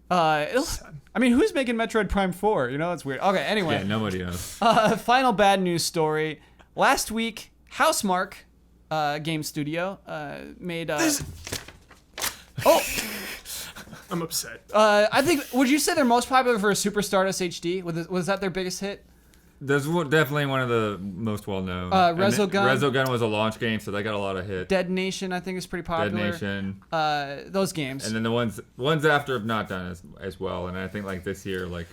Who's making Metroid Prime 4? You know, that's weird. Okay, anyway. Yeah, nobody knows. Final bad news story. Last week, Housemarque game studio made. I'm upset. I think. Would you say they're most popular for Super Stardust HD? Was that their biggest hit? That's definitely one of the most well known. Resogun? Resogun was a launch game, so they got a lot of hits. Dead Nation, I think, is pretty Dead popular. Nation. Those games. And then the ones after have not done as well. And I think like this year, like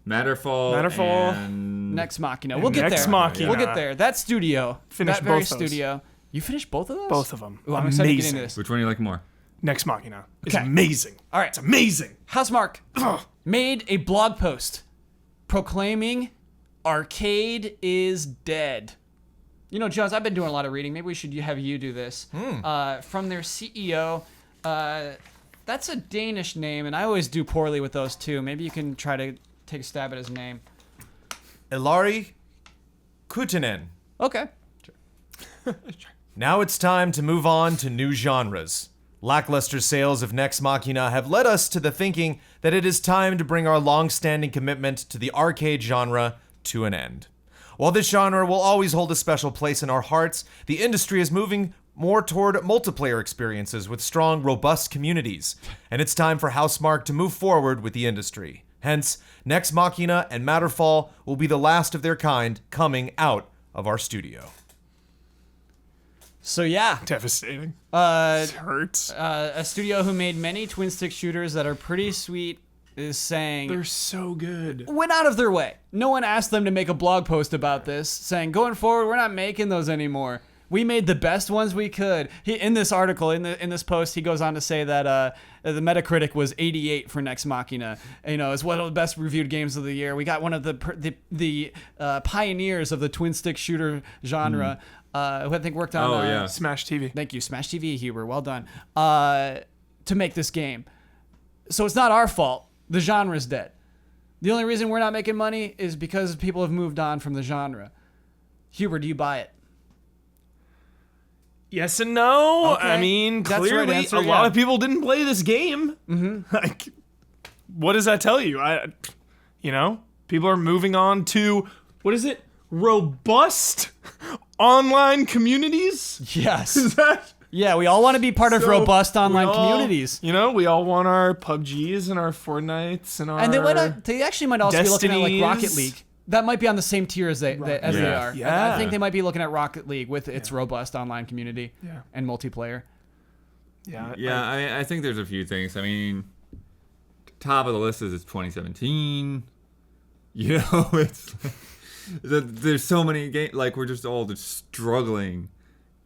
Matterfall and Next Machina. We'll get Next there. Machina. We'll get there. That studio. Finished that very both those. studio. You finished both of those? Both of them. Ooh, I'm excited to get into Amazing. this. Which one do you like more? Next Machina. It's Okay. amazing. All right. It's amazing. Housemarque made a blog post proclaiming arcade is dead. You know, Jones, I've been doing a lot of reading. Maybe we should have you do this. From their CEO. That's a Danish name, and I always do poorly with those too. Maybe you can try to take a stab at his name. Ilari Kutinen. Okay. Now it's time to move on to new genres. Lackluster sales of Nex Machina have led us to the thinking that it is time to bring our long-standing commitment to the arcade genre to an end. While this genre will always hold a special place in our hearts, the industry is moving more toward multiplayer experiences with strong, robust communities, and it's time for Housemarque to move forward with the industry. Hence, Nex Machina and Matterfall will be the last of their kind coming out of our studio. So yeah, Devastating. It hurts. a studio who made many twin stick shooters that are pretty sweet is saying They're so good. went out of their way. No one asked them to make a blog post about this, saying going forward we're not making those anymore. We made the best ones we could. In this article, in this post, he goes on to say that the Metacritic was 88 for Nex Machina. It's one of the best reviewed games of the year. We got one of the pioneers of the twin stick shooter genre, who I think worked on Smash TV. Thank you, Smash TV, Huber. Well done. To make this game. So it's not our fault. The genre's dead. The only reason we're not making money is because people have moved on from the genre. Huber, do you buy it? Yes and no. Okay. I mean, That's the right clearly answer, a lot of people didn't play this game. Mm-hmm. Like, what does that tell you? People are moving on to, what is it? Robust online communities? Yes. Is that? Yeah, we all want to be part of robust online communities. We all want our PUBGs and our Fortnites and our And they actually might also be looking at like Rocket Destinies. League. That might be on the same tier as they are. Yeah. I think they might be looking at Rocket League with its robust online community and multiplayer. Yeah. I think there's a few things. I mean, top of the list is 2017. It's there's so many games. Like, we're just all just struggling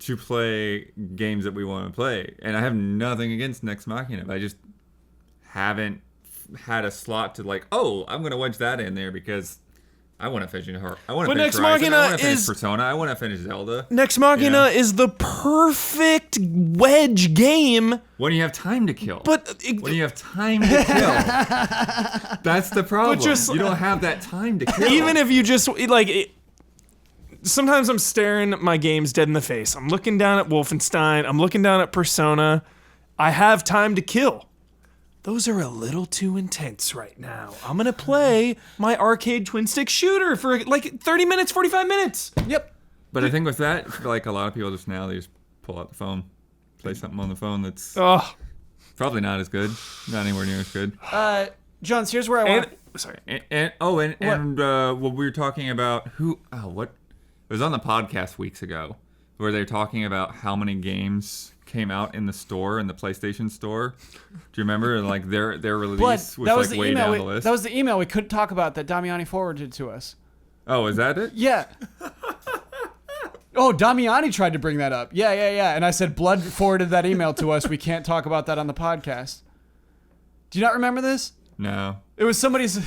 to play games that we want to play. And I have nothing against Nex Machina, but I just haven't had a slot to like, I'm going to wedge that in there because I want to finish her. I want to finish Nex Horizon. Machina I want to finish is Persona. I want to finish Zelda. Nex Machina is the perfect wedge game. When you have time to kill. But when you have time to kill. That's the problem. You don't have that time to kill. even if you just sometimes I'm staring my games dead in the face. I'm looking down at Wolfenstein. I'm looking down at Persona. I have time to kill. Those are a little too intense right now. I'm going to play my arcade twin stick shooter for like 30 minutes, 45 minutes. Yep. But I think with that, like, a lot of people just pull out the phone, play something on the phone that's probably not as good, not anywhere near as good. Jones, here's where I want. Sorry. And what we were talking about, what? It was on the podcast weeks ago, where they were talking about how many games came out in the store, in the PlayStation store. Do you remember? Like, their release was like way down the list. That was the email we couldn't talk about that Damiani forwarded to us. Oh, is that it? Yeah. Oh, Damiani tried to bring that up. Yeah. And I said, Blood forwarded that email to us. We can't talk about that on the podcast. Do you not remember this? No. It was somebody's...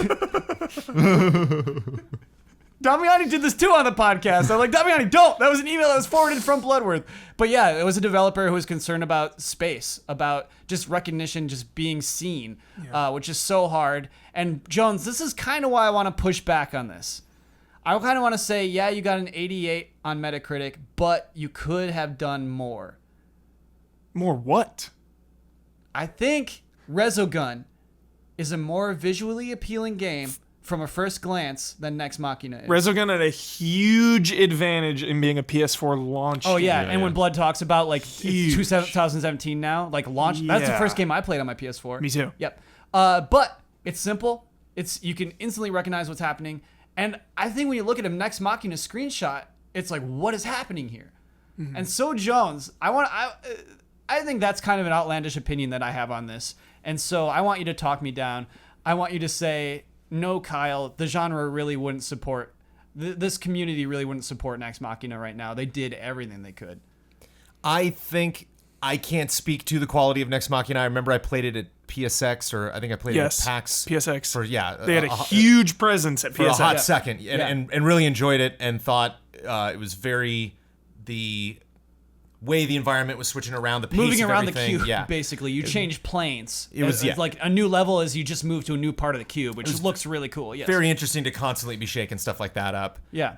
Damiani did this too on the podcast. I'm like, Damiani, don't! That was an email that was forwarded from Bloodworth. But yeah, it was a developer who was concerned about space, about just recognition, just being seen, which is so hard. And Jones, this is kind of why I want to push back on this. I kind of want to say, yeah, you got an 88 on Metacritic, but you could have done more. More what? I think Resogun is a more visually appealing game from a first glance than Nex Machina is. Resogun had a huge advantage in being a PS4 launch Oh, yeah. game. And when Blood talks about, like, Huge. it's 2017 now, like, launch, that's the Yeah. first game I played on my PS4. Me too. Yep. But it's simple. You can instantly recognize what's happening. And I think when you look at a Nex Machina screenshot, it's like, what is happening here? Mm-hmm. And so, Jones, I think that's kind of an outlandish opinion that I have on this. And so I want you to talk me down. I want you to say, no, Kyle, the genre really wouldn't support, this community really wouldn't support Nex Machina right now. They did everything they could. I think I can't speak to the quality of Nex Machina. I remember I played it at PSX, or I think I played it at PAX. PSX. They had a huge presence at for PSX. a hot second, and really enjoyed it, and thought it was the way the environment was switching around, the pace Moving of around the everything. cube, basically. You change planes. It was it's like a new level as you just move to a new part of the cube, which looks really cool. Yes. very interesting to constantly be shaking stuff like that up. Yeah.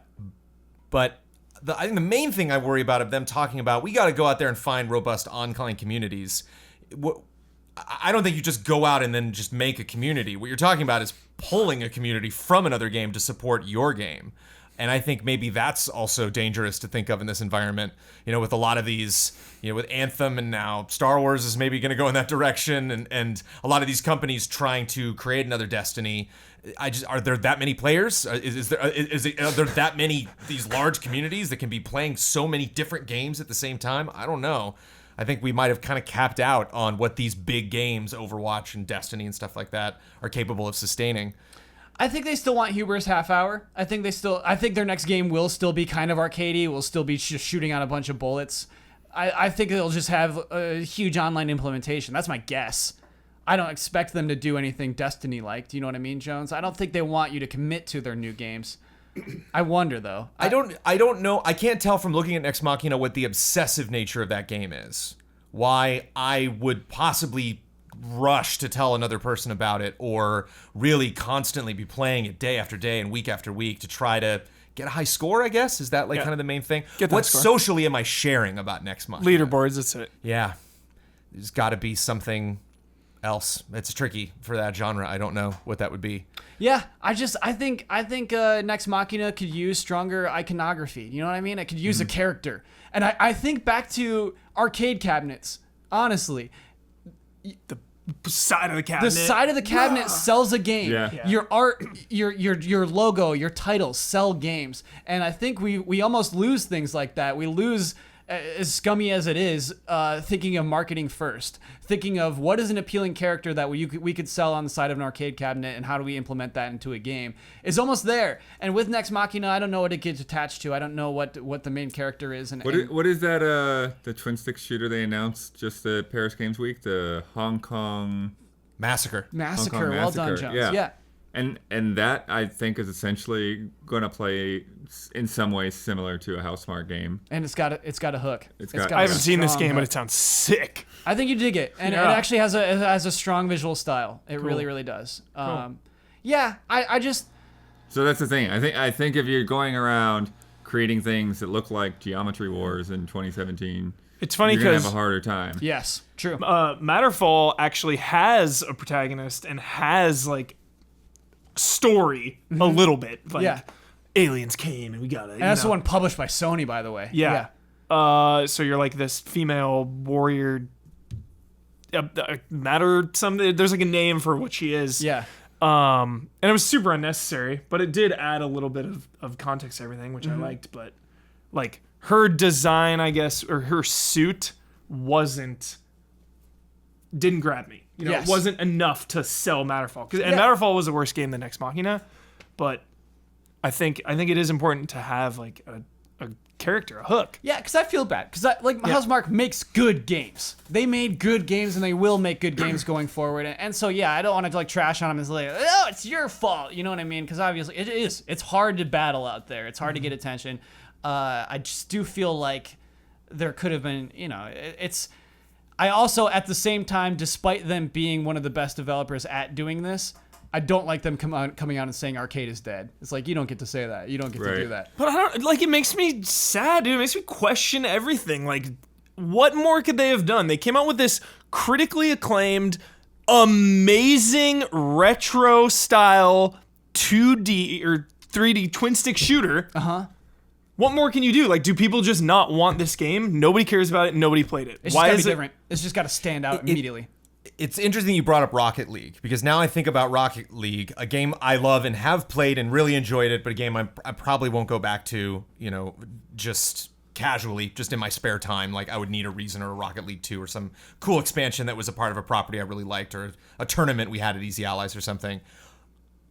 But I think the main thing I worry about of them talking about, we got to go out there and find robust online communities. I don't think you just go out and then just make a community. What you're talking about is pulling a community from another game to support your game. And I think maybe that's also dangerous to think of in this environment. With a lot of these, with Anthem, and now Star Wars is maybe going to go in that direction, and a lot of these companies trying to create another Destiny. Are there that many players? Are there that many these large communities that can be playing so many different games at the same time? I don't know. I think we might have kind of capped out on what these big games, Overwatch and Destiny and stuff like that, are capable of sustaining. I think they still want Huber's half hour. I think their next game will still be kind of arcadey. Will still be just shooting out a bunch of bullets. I think they'll just have a huge online implementation. That's my guess. I don't expect them to do anything Destiny-like. Do you know what I mean, Jones? I don't think they want you to commit to their new games. I wonder, though. I don't know. I can't tell from looking at Nex Machina what the obsessive nature of that game is. Why I would possibly rush to tell another person about it, or really constantly be playing it day after day and week after week to try to get a high score, I guess? Is that like kind of the main thing? What socially am I sharing about Nex Machina? Leaderboards, that's it. Yeah. There's got to be something else. It's tricky for that genre. I don't know what that would be. Yeah, I think Nex Machina could use stronger iconography. You know what I mean? It could use a character. And I think back to arcade cabinets, honestly. The side of the cabinet. The side of the cabinet sells a game. Yeah. Your art, your logo, your titles sell games. And I think we almost lose things like that. We lose, as scummy as it is, thinking of marketing first. Thinking of what is an appealing character that we could sell on the side of an arcade cabinet, and how do we implement that into a game. It's almost there. And with Nex Machina, I don't know what it gets attached to. I don't know what the main character is. And what is that, the twin stick shooter they announced just at Paris Games Week? The Hong Kong Massacre. Massacre. Well done, Jones. Yeah. And that, I think, is essentially going to play in some ways similar to a Housemarque game. And it's got a hook. I haven't seen this game, but it sounds sick. I think you dig it, and it actually has a strong visual style. It really, really does. Yeah, I just. So that's the thing. I think if you're going around creating things that look like Geometry Wars in 2017, it's funny you're gonna because have a harder time. Yes, true. Matterfall actually has a protagonist and has like story a little bit. Like, aliens came and we got it. And that's the one published by Sony, by the way. Yeah. So you're like this female warrior. Matter something. There's like a name for what she is. Yeah. And it was super unnecessary, but it did add a little bit of context to everything, which I liked. But like her design, I guess, or her suit didn't grab me. You know, it wasn't enough to sell Matterfall. And Matterfall was the worst game than Nex Machina, but I think it is important to have like a character, a hook. Yeah, because I feel bad. Because Housemarque makes good games. They made good games, and they will make good games going forward. And so, yeah, I don't want to like trash on them as like, oh, it's your fault. You know what I mean? Because obviously it is. It's hard to battle out there. It's hard to get attention. I just do feel like there could have been, you know, I also, at the same time, despite them being one of the best developers at doing this, I don't like them coming out and saying arcade is dead. It's like, you don't get to say that. You don't get to do that. But I don't, like, it makes me sad, dude. It makes me question everything. Like, what more could they have done? They came out with this critically acclaimed, amazing retro style 2D or 3D twin stick shooter. What more can you do? Like, do people just not want this game? Nobody cares about it. Nobody played it. It's just gotta be different. It's just got to stand out immediately. It's interesting you brought up Rocket League, because now I think about Rocket League, a game I love and have played and really enjoyed it, but a game I probably won't go back to, you know, just casually, just in my spare time. Like, I would need a reason, or a Rocket League 2 or some cool expansion that was a part of a property I really liked, or a tournament we had at Easy Allies or something.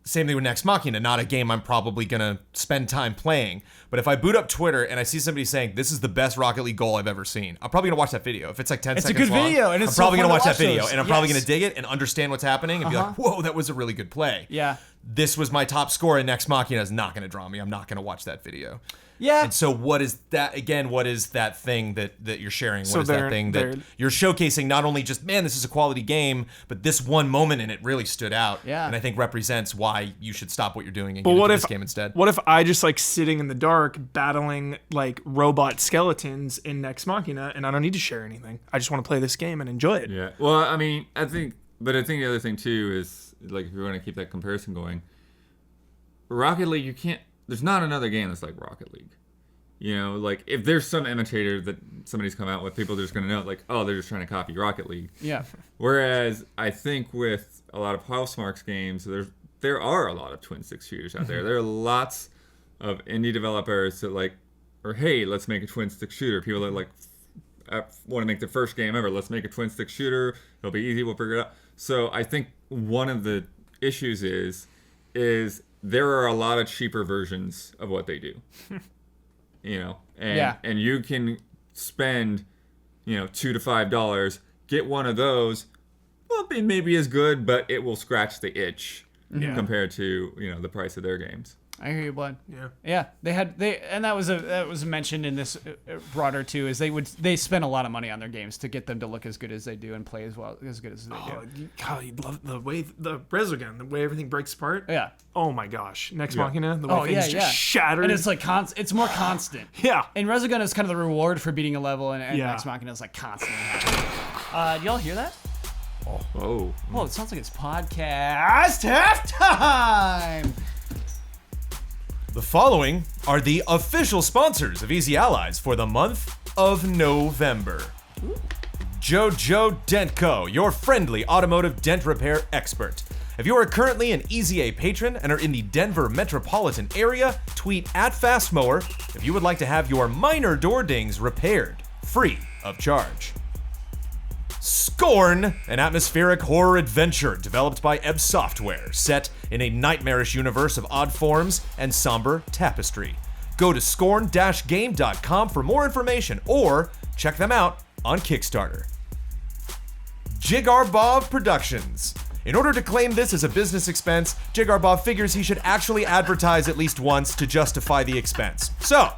Same thing with Nex Machina, not a game I'm probably going to spend time playing. But if I boot up Twitter and I see somebody saying, this is the best Rocket League goal I've ever seen, I'm probably going to watch that video. If it's like 10 seconds long, it's a good video, and it's I'm probably so going to fun watch that video, those. and I'm probably going to dig it and understand what's happening and be like, whoa, that was a really good play. Yeah. This was my top score, and Nex Machina is not going to draw me. I'm not going to watch that video. Yeah. And so what is that, again, what is that thing that you're sharing? What is that thing that they're you're showcasing? Not only just, man, this is a quality game, but this one moment in it really stood out. Yeah. And I think represents why you should stop what you're doing and But get what into if this game instead. What if I just like sitting in the dark battling like robot skeletons in Nex Machina, and I don't need to share anything? I just want to play this game and enjoy it. Yeah. Well, I mean, I think the other thing too is, like, if you want to keep that comparison going, Rocket League, there's not another game that's like Rocket League. You know, like, if there's some imitator that somebody's come out with, people are just going to know, like, oh, they're just trying to copy Rocket League. Yeah. Whereas I think with a lot of Housemarque's games, there are a lot of twin stick shooters out there. There are lots of indie developers that, like, or hey, let's make a twin stick shooter. People that, like, want to make their first game ever. Let's make a twin stick shooter. It'll be easy. We'll figure it out. So I think one of the issues is is there are a lot of cheaper versions of what they do. And you can spend, $2 to $5, get one of those. Well, it may be as good, but it will scratch the itch compared to the price of their games. I hear you, bud. Yeah. And that was mentioned in this broader too. Is they spend a lot of money on their games to get them to look as good as they do and play as good as they do. God, you love the way the Resogun, the way everything breaks apart. Yeah. Oh my gosh, Next Machina, the way things just shattered. And it's like it's more constant. Yeah. And Resogun is kind of the reward for beating a level, and Next Machina is like constantly happening. Do y'all hear that? Oh. Oh, it sounds like it's podcast halftime. The following are the official sponsors of Easy Allies for the month of November. JoJo Dent Co., your friendly automotive dent repair expert. If you are currently an Easy A patron and are in the Denver metropolitan area, tweet @FastMower if you would like to have your minor door dings repaired, free of charge. Scorn, an atmospheric horror adventure developed by Ebb Software, set in a nightmarish universe of odd forms and somber tapestry. Go to scorn-game.com for more information or check them out on Kickstarter. Jigarbov Productions. In order to claim this as a business expense, Jigarbov figures he should actually advertise at least once to justify the expense. So,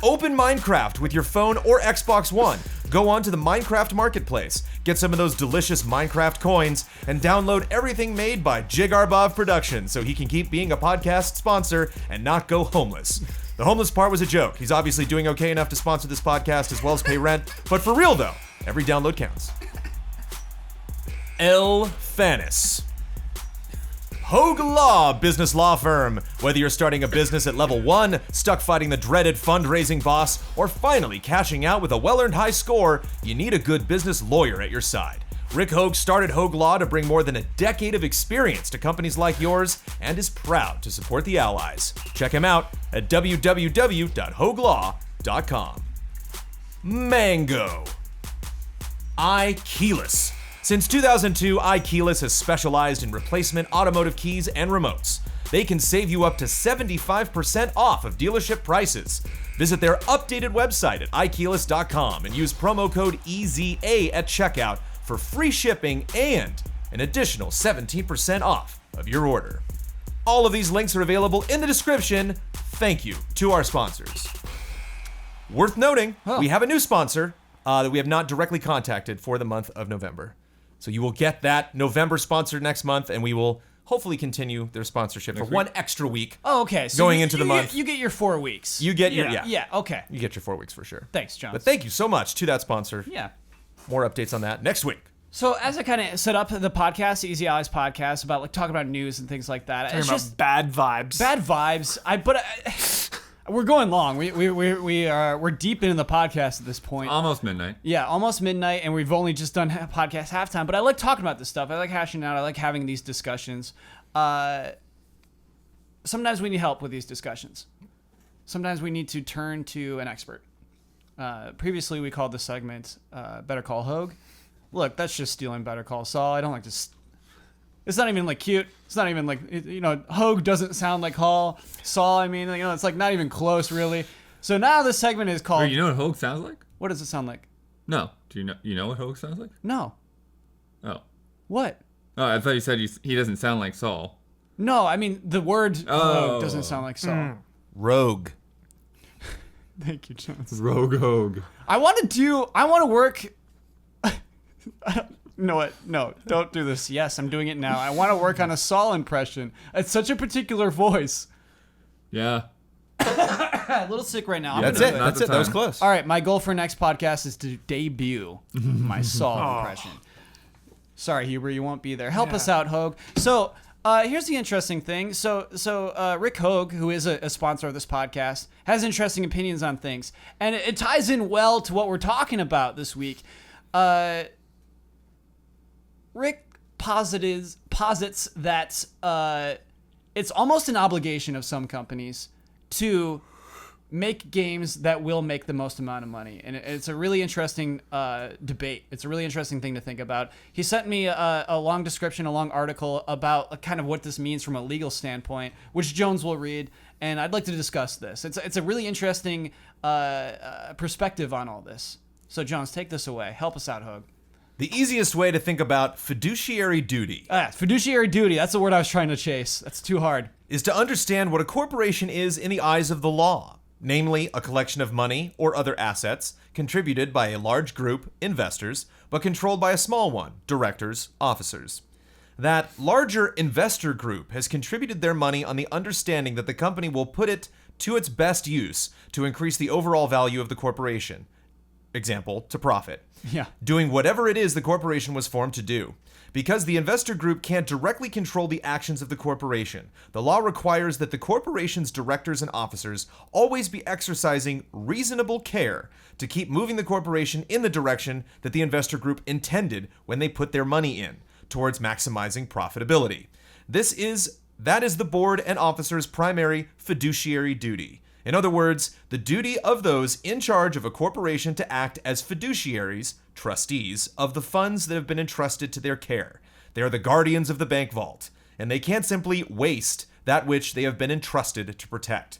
open Minecraft with your phone or Xbox One. Go on to the Minecraft Marketplace, get some of those delicious Minecraft coins, and download everything made by Jigarbov Productions so he can keep being a podcast sponsor and not go homeless. The homeless part was a joke. He's obviously doing okay enough to sponsor this podcast as well as pay rent, but for real though, every download counts. El Fanis. Hoeg Law business law firm. Whether you're starting a business at level 1, stuck fighting the dreaded fundraising boss, or finally cashing out with a well-earned high score, you need a good business lawyer at your side. Rick Hoeg started Hoeg Law to bring more than a decade of experience to companies like yours and is proud to support the Allies. Check him out at www.hoeglaw.com. Mango. iKeyless. Since 2002, iKeyless has specialized in replacement automotive keys and remotes. They can save you up to 75% off of dealership prices. Visit their updated website at iKeyless.com and use promo code EZA at checkout for free shipping and an additional 17% off of your order. All of these links are available in the description. Thank you to our sponsors. Worth noting, we have a new sponsor that we have not directly contacted for the month of November. So you will get that November sponsor next month, and we will hopefully continue their sponsorship for one extra week. Oh, okay. So going into the month. You get your 4 weeks. You get your, Yeah, okay. You get your 4 weeks for sure. Thanks, John. But thank you so much to that sponsor. Yeah. More updates on that next week. So as I kind of set up the podcast, Easy Allies podcast, about like talking about news and things like that. It's just bad vibes. Bad vibes. We're going long. We're deep into the podcast at this point. Almost midnight. Yeah, almost midnight, and we've only just done podcast halftime. But I like talking about this stuff. I like hashing out. I like having these discussions. Sometimes we need help with these discussions. Sometimes we need to turn to an expert. Previously, we called this segment Better Call Hoeg. Look, that's just stealing Better Call Saul. I don't like to... It's not even like cute. It's not even like, Hoeg doesn't sound like Saul. I mean, it's like not even close really. So now this segment is called... Wait, you know what Hoeg sounds like? What does it sound like? No. Do you know what Hoeg sounds like? No. Oh. What? Oh, I thought you said he doesn't sound like Saul. No, I mean the word Hoeg doesn't sound like Saul. Rogue. Thank you, Jones. Rogue Hoeg. I want to work... No, don't do this. Yes, I'm doing it now. I want to work on a Saul impression. It's such a particular voice. Yeah. A little sick right now. That's it. That was close. All right, my goal for next podcast is to debut my Saul impression. Sorry, Huber, you won't be there. Help us out, Hoeg. So here's the interesting thing. So Rick Hoeg, who is a sponsor of this podcast, has interesting opinions on things, and it ties in well to what we're talking about this week. Rick posits that it's almost an obligation of some companies to make games that will make the most amount of money? And it's a really interesting debate. It's a really interesting thing to think about. He sent me a long description, a long article about kind of what this means from a legal standpoint, which Jones will read, and I'd like to discuss this. It's a really interesting perspective on all this. So Jones, take this away. Help us out, Hoeg. The easiest way to think about fiduciary duty Fiduciary duty, that's the word I was trying to chase. That's too hard. is to understand what a corporation is in the eyes of the law, namely a collection of money or other assets contributed by a large group, investors, but controlled by a small one, directors, officers. That larger investor group has contributed their money on the understanding that the company will put it to its best use to increase the overall value of the corporation. Example, to profit. Yeah. Doing whatever it is the corporation was formed to do. Because the investor group can't directly control the actions of the corporation, the law requires that the corporation's directors and officers always be exercising reasonable care to keep moving the corporation in the direction that the investor group intended when they put their money in, towards maximizing profitability. That is the board and officers' primary fiduciary duty. In other words, the duty of those in charge of a corporation to act as fiduciaries, trustees, of the funds that have been entrusted to their care. They are the guardians of the bank vault, and they can't simply waste that which they have been entrusted to protect.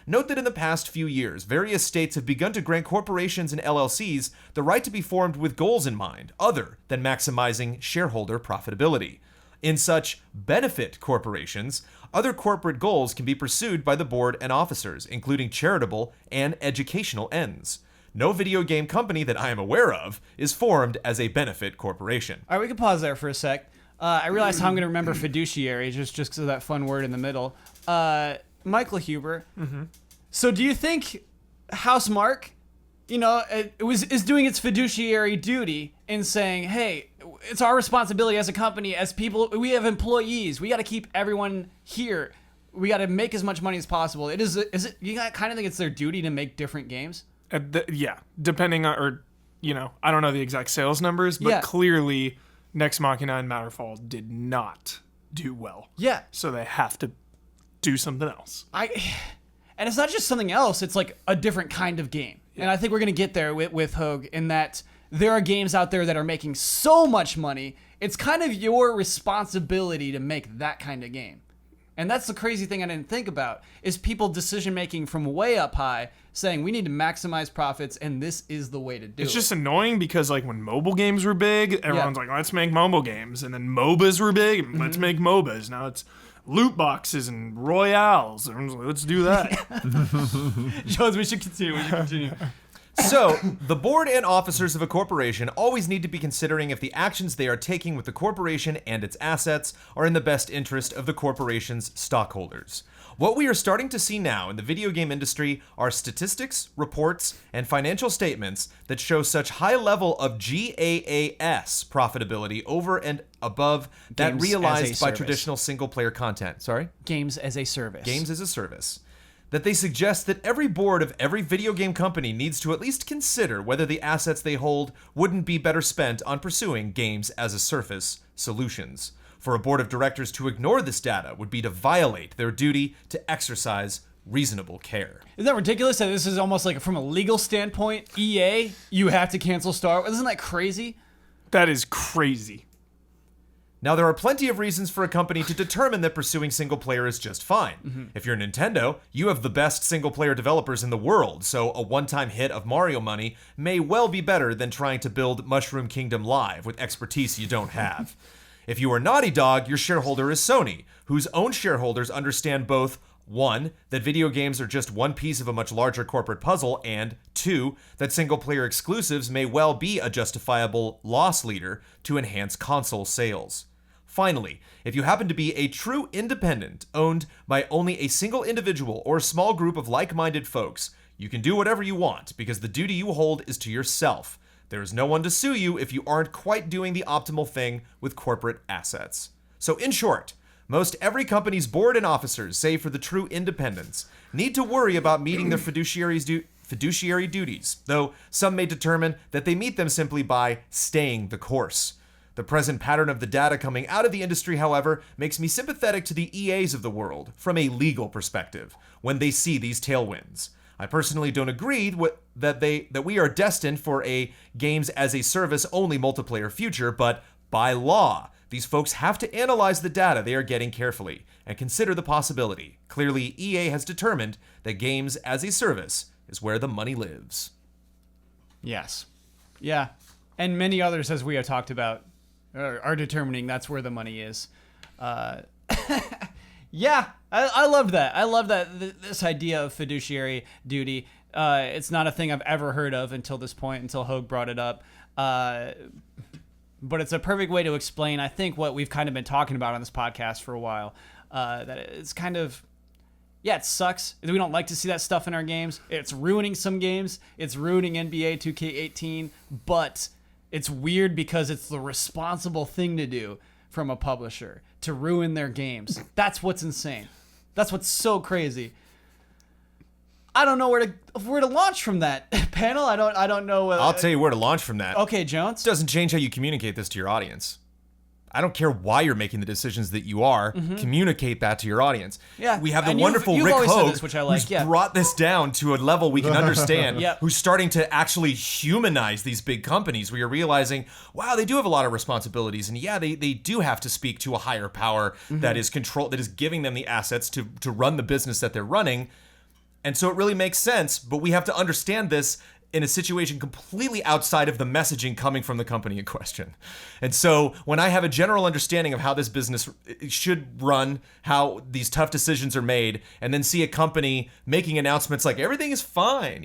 Note that in the past few years, various states have begun to grant corporations and LLCs the right to be formed with goals in mind, other than maximizing shareholder profitability. In such benefit corporations, other corporate goals can be pursued by the board and officers, including charitable and educational ends. No video game company that I am aware of is formed as a benefit corporation. All right, we can pause there for a sec. I realized how I'm going to remember fiduciary just because of that fun word in the middle. Michael Huber. Mm-hmm. So do you think Housemarque, is doing its fiduciary duty in saying, hey, it's our responsibility as a company, as people, we have employees, we got to keep everyone here, we got to make as much money as possible. Is it? You kind of think it's their duty to make different games? Yeah, depending on, I don't know the exact sales numbers, but clearly Nex Machina and Matterfall did not do well. Yeah. So they have to do something else. And it's not just something else, it's like a different kind of game. Yeah. And I think we're going to get there with Hoeg in that there are games out there that are making so much money, it's kind of your responsibility to make that kind of game. And that's the crazy thing I didn't think about, is people decision-making from way up high saying we need to maximize profits and this is the way to do it. It's just annoying because when mobile games were big, everyone's like, let's make mobile games. And then MOBAs were big, and let's make MOBAs. Now it's loot boxes and royales. Everyone's like, let's do that. Jones, we should continue. So, the board and officers of a corporation always need to be considering if the actions they are taking with the corporation and its assets are in the best interest of the corporation's stockholders. What we are starting to see now in the video game industry are statistics, reports, and financial statements that show such high level of GAAP profitability over and above that Games realized as a by service. traditional single-player content. Sorry? Games as a service. Games as a service. That they suggest that every board of every video game company needs to at least consider whether the assets they hold wouldn't be better spent on pursuing games as a service solutions. For a board of directors to ignore this data would be to violate their duty to exercise reasonable care. Isn't that ridiculous that this is almost like from a legal standpoint, EA, you have to cancel Star Wars? Isn't that crazy? That is crazy. Now, there are plenty of reasons for a company to determine that pursuing single player is just fine. Mm-hmm. If you're Nintendo, you have the best single player developers in the world, so a one-time hit of Mario money may well be better than trying to build Mushroom Kingdom Live with expertise you don't have. If you are Naughty Dog, your shareholder is Sony, whose own shareholders understand both 1, that video games are just one piece of a much larger corporate puzzle, and 2, that single-player exclusives may well be a justifiable loss leader to enhance console sales. Finally, if you happen to be a true independent, owned by only a single individual or small group of like-minded folks, you can do whatever you want because the duty you hold is to yourself. There is no one to sue you if you aren't quite doing the optimal thing with corporate assets. So in short, most every company's board and officers, save for the true independents, need to worry about meeting their fiduciary duties, though some may determine that they meet them simply by staying the course. The present pattern of the data coming out of the industry, however, makes me sympathetic to the EAs of the world from a legal perspective when they see these tailwinds. I personally don't agree that we are destined for a games as a service only multiplayer future, but by law, these folks have to analyze the data they are getting carefully and consider the possibility. Clearly, EA has determined that games as a service is where the money lives. Yes. Yeah. And many others, as we have talked about, are determining that's where the money is. Yeah, I love that. I love that this idea of fiduciary duty. It's not a thing I've ever heard of until this point, until Hoeg brought it up. But it's a perfect way to explain, I think, what we've kind of been talking about on this podcast for a while. That it's kind of, yeah, it sucks. We don't like to see that stuff in our games. It's ruining some games. It's ruining NBA 2K18. But it's weird because it's the responsible thing to do from a publisher, to ruin their games. That's what's insane. That's what's so crazy. I don't know where to launch from that panel. I don't know. I'll tell you where to launch from that. Okay, Jones. It doesn't change how you communicate this to your audience. I don't care why you're making the decisions that you are. Communicate that to your audience. Yeah, we have the and wonderful you've Rick always said Hoeg, this, which I like, who's yeah. brought this down to a level we can understand. Yep. Who's starting to actually humanize these big companies, where you're realizing, wow, they do have a lot of responsibilities, and yeah, they do have to speak to a higher power that is giving them the assets to run the business that they're running. And so it really makes sense, but we have to understand this in a situation completely outside of the messaging coming from the company in question. And so when I have a general understanding of how this business should run, how these tough decisions are made, and then see a company making announcements like everything is fine,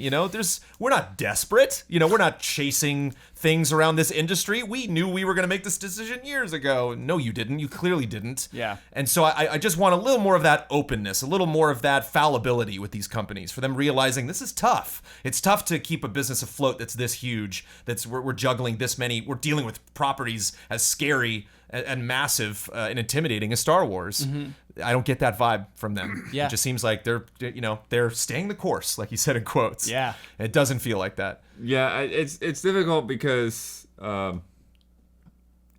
we're not desperate, we're not chasing things around this industry. We knew we were going to make this decision years ago. No, you didn't. You clearly didn't. Yeah. And so I just want a little more of that openness, a little more of that fallibility with these companies, for them realizing this is tough. It's tough to keep a business afloat that's this huge, we're juggling this many, we're dealing with properties as scary and massive and intimidating as Star Wars. I don't get that vibe from them. Yeah. It just seems like they're staying the course, like you said in quotes. Yeah. It doesn't feel like that. Yeah, it's difficult because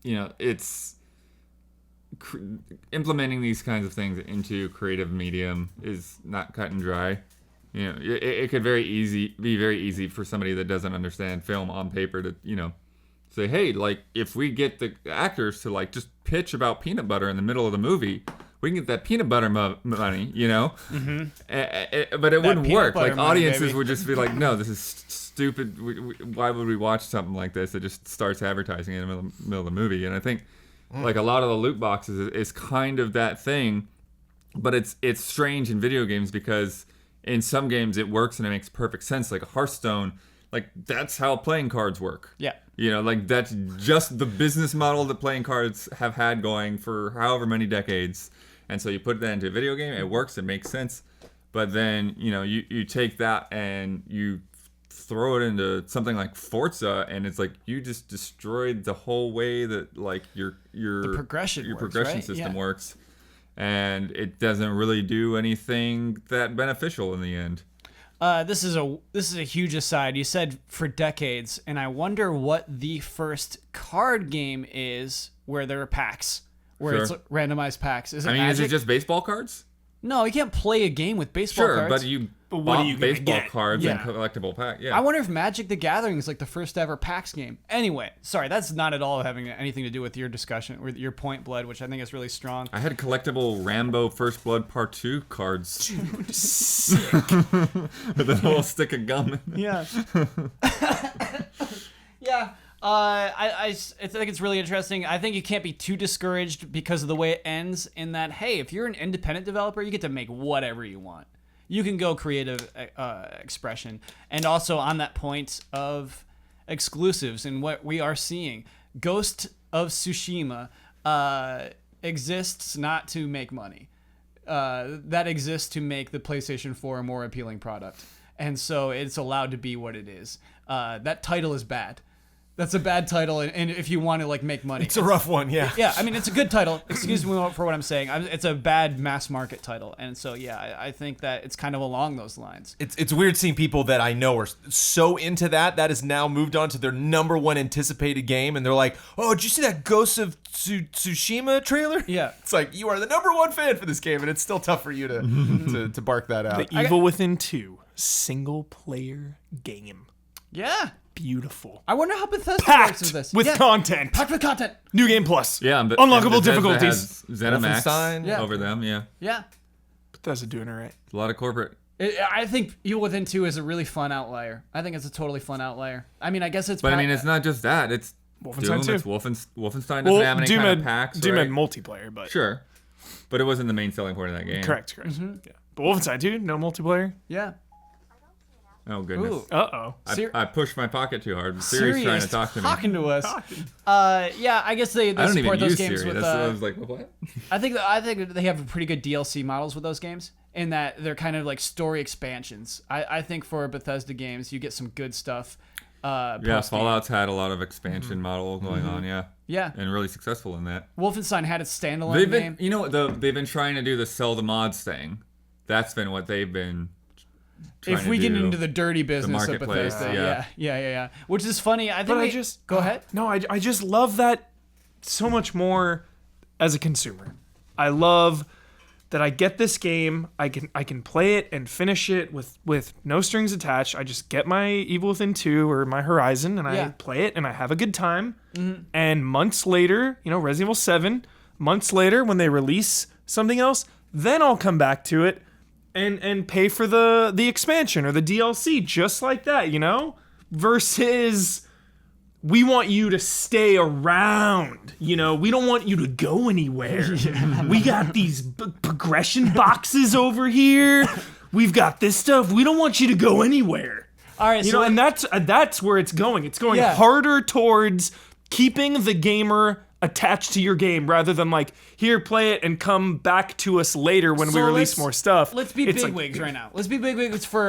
it's implementing these kinds of things into creative medium is not cut and dry. It could be very easy for somebody that doesn't understand film on paper to say, hey, like, if we get the actors to like just pitch about peanut butter in the middle of the movie, we can get that peanut butter money, but it wouldn't work. Like, audiences would just be like, no, this is stupid. Why would we watch something like this? It just starts advertising in the middle of the movie. And I think like a lot of the loot boxes is kind of that thing, but it's strange in video games because in some games it works and it makes perfect sense. Like a Hearthstone, like that's how playing cards work. Yeah. Like that's just the business model that playing cards have had going for however many decades. And so you put that into a video game, it works, it makes sense. But then, you take that and you throw it into something like Forza, and it's like you just destroyed the whole way that like your progression system works. And it doesn't really do anything that beneficial in the end. This is a huge aside. You said for decades, and I wonder what the first card game is where there are packs, where it's randomized packs. Is it Magic? Is it just baseball cards? No, you can't play a game with baseball cards. Sure, but you what bought are you gonna baseball get? cards Yeah. and collectible pack. Yeah. I wonder if Magic the Gathering is like the first ever PAX game. Anyway, sorry, that's not at all having anything to do with your discussion, with your point, Blood, which I think is really strong. I had collectible Rambo First Blood Part 2 cards. Dude, sick. With a whole stick of gum. Yeah. Yeah. I think it's really interesting. I think you can't be too discouraged because of the way it ends, in that, hey, if you're an independent developer, you get to make whatever you want. You can go creative expression. And also on that point of exclusives and what we are seeing, Ghost of Tsushima exists not to make money. That exists to make the PlayStation 4 a more appealing product. And so it's allowed to be what it is. That title is bad. That's a bad title, and if you want to like make money, It's a rough one, yeah. Yeah, I mean it's a good title. Excuse me for what I'm saying. It's a bad mass market title, and so yeah, I think that it's kind of along those lines. It's weird seeing people that I know are so into that has now moved on to their number one anticipated game, and they're like, "Oh, did you see that Ghost of Tsushima trailer?" Yeah. It's like you are the number one fan for this game, and it's still tough for you to bark that out. The Evil Within 2 single player game. Yeah. Beautiful. I wonder how Bethesda works Packed with this. with Yeah. content. Packed with content. New Game Plus. Yeah, but Unlockable Bethesda difficulties. has ZeniMax Wolfenstein. Yeah. over them. Yeah, Yeah. Bethesda doing it right. a lot of corporate. I think Evil Within 2 is a really fun outlier. I think it's a totally fun outlier. I mean, I guess it's. But I mean, it's not just that. It's Wolfenstein Doom. 2. It's Wolfenstein doesn't have any Doom kind of packs. Doom right? had multiplayer, but Sure, but it wasn't the main selling point of that game. correct. Yeah. But Wolfenstein 2, no multiplayer. Yeah. Oh goodness. Ooh. Uh-oh. I pushed my pocket too hard. Siri's trying to talk to me. Talking to us. Yeah, I guess they I don't support even those use games Siri. with. That's I was like, what? I think they have pretty good DLC models with those games, in that they're kind of like story expansions. I think for Bethesda games, you get some good stuff. Yeah, post-game. Fallout's had a lot of expansion model going on. Yeah, Yeah. and really successful in that. Wolfenstein had its standalone They've game. been, they've been trying to do the sell the mods thing. That's been what they've been. If we get into the dirty business of marketplace, Bethesda, yeah. Which is funny. I think. But I just go ahead. No, I just love that so much more as a consumer. I love that I get this game. I can play it and finish it with no strings attached. I just get my Evil Within 2 or my Horizon and Yeah. I play it and I have a good time. And months later, Resident Evil 7, months later when they release something else, then I'll come back to it and pay for the expansion or the DLC just like that, versus we want you to stay around, we don't want you to go anywhere. We got these progression boxes over here. We've got this stuff. We don't want you to go anywhere. All right, so And that's where it's going. It's going Yeah. harder towards keeping the gamer attached to your game rather than like, here, play it and come back to us later when we release more stuff. Let's be It's bigwigs right now. Let's be bigwigs for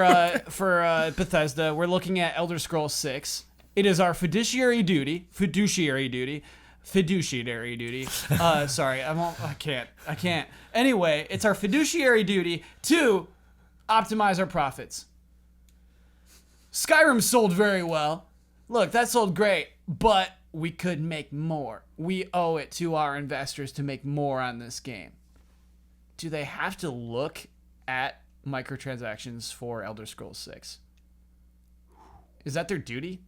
Bethesda. We're looking at Elder Scrolls 6. It is our fiduciary duty. Sorry, I can't. Anyway, it's our fiduciary duty to optimize our profits. Skyrim sold very well. Look, that sold great, but we could make more. We owe it to our investors to make more on this game. Do they have to look at microtransactions for Elder Scrolls 6? Is that their duty?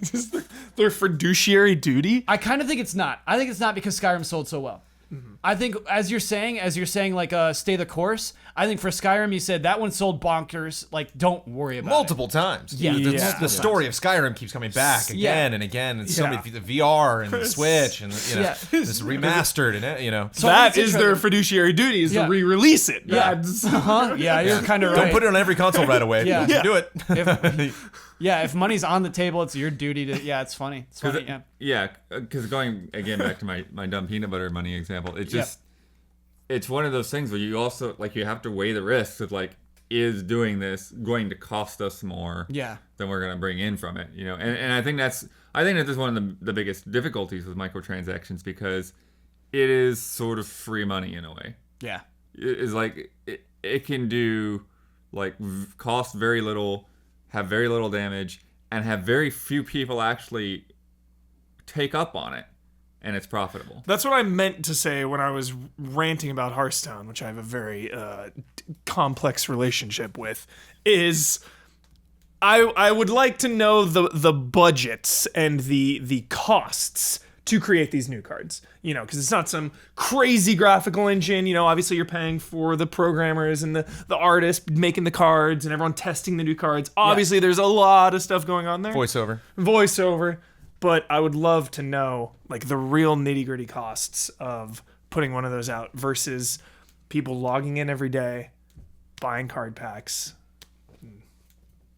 Is their fiduciary duty? I kind of think it's not. I think it's not because Skyrim sold so well. I think as you're saying like stay the course. I think for Skyrim you said that one sold bonkers. Like don't worry about Multiple times. Yeah. The story of Skyrim keeps coming back again and again. And so many the VR and the Switch and Yeah. this remastered and So That it's is their interesting. fiduciary duty is Yeah. to re-release it. Yeah. That's- Huh? Yeah, you're kind of right. Don't put it on every console right away. Yeah. You do it. If money's on the table, it's your duty to. Yeah, it's funny. It's funny. Yeah. Yeah, because going again back to my dumb peanut butter money example, it just it's one of those things where you also like you have to weigh the risks of like, is doing this going to cost us more Yeah. than we're gonna bring in from it, and I think that is one of the biggest difficulties with microtransactions because it is sort of free money in a way. Yeah. It is like it can do like cost very little, have very little damage, and have very few people actually take up on it, and it's profitable. That's what I meant to say when I was ranting about Hearthstone, which I have a very complex relationship with, is I would like to know the budgets and the costs to create these new cards, because it's not some crazy graphical engine. Obviously you're paying for the programmers and the artists making the cards and everyone testing the new cards. Obviously there's a lot of stuff going on there. Voiceover. But I would love to know like the real nitty gritty costs of putting one of those out versus people logging in every day, buying card packs.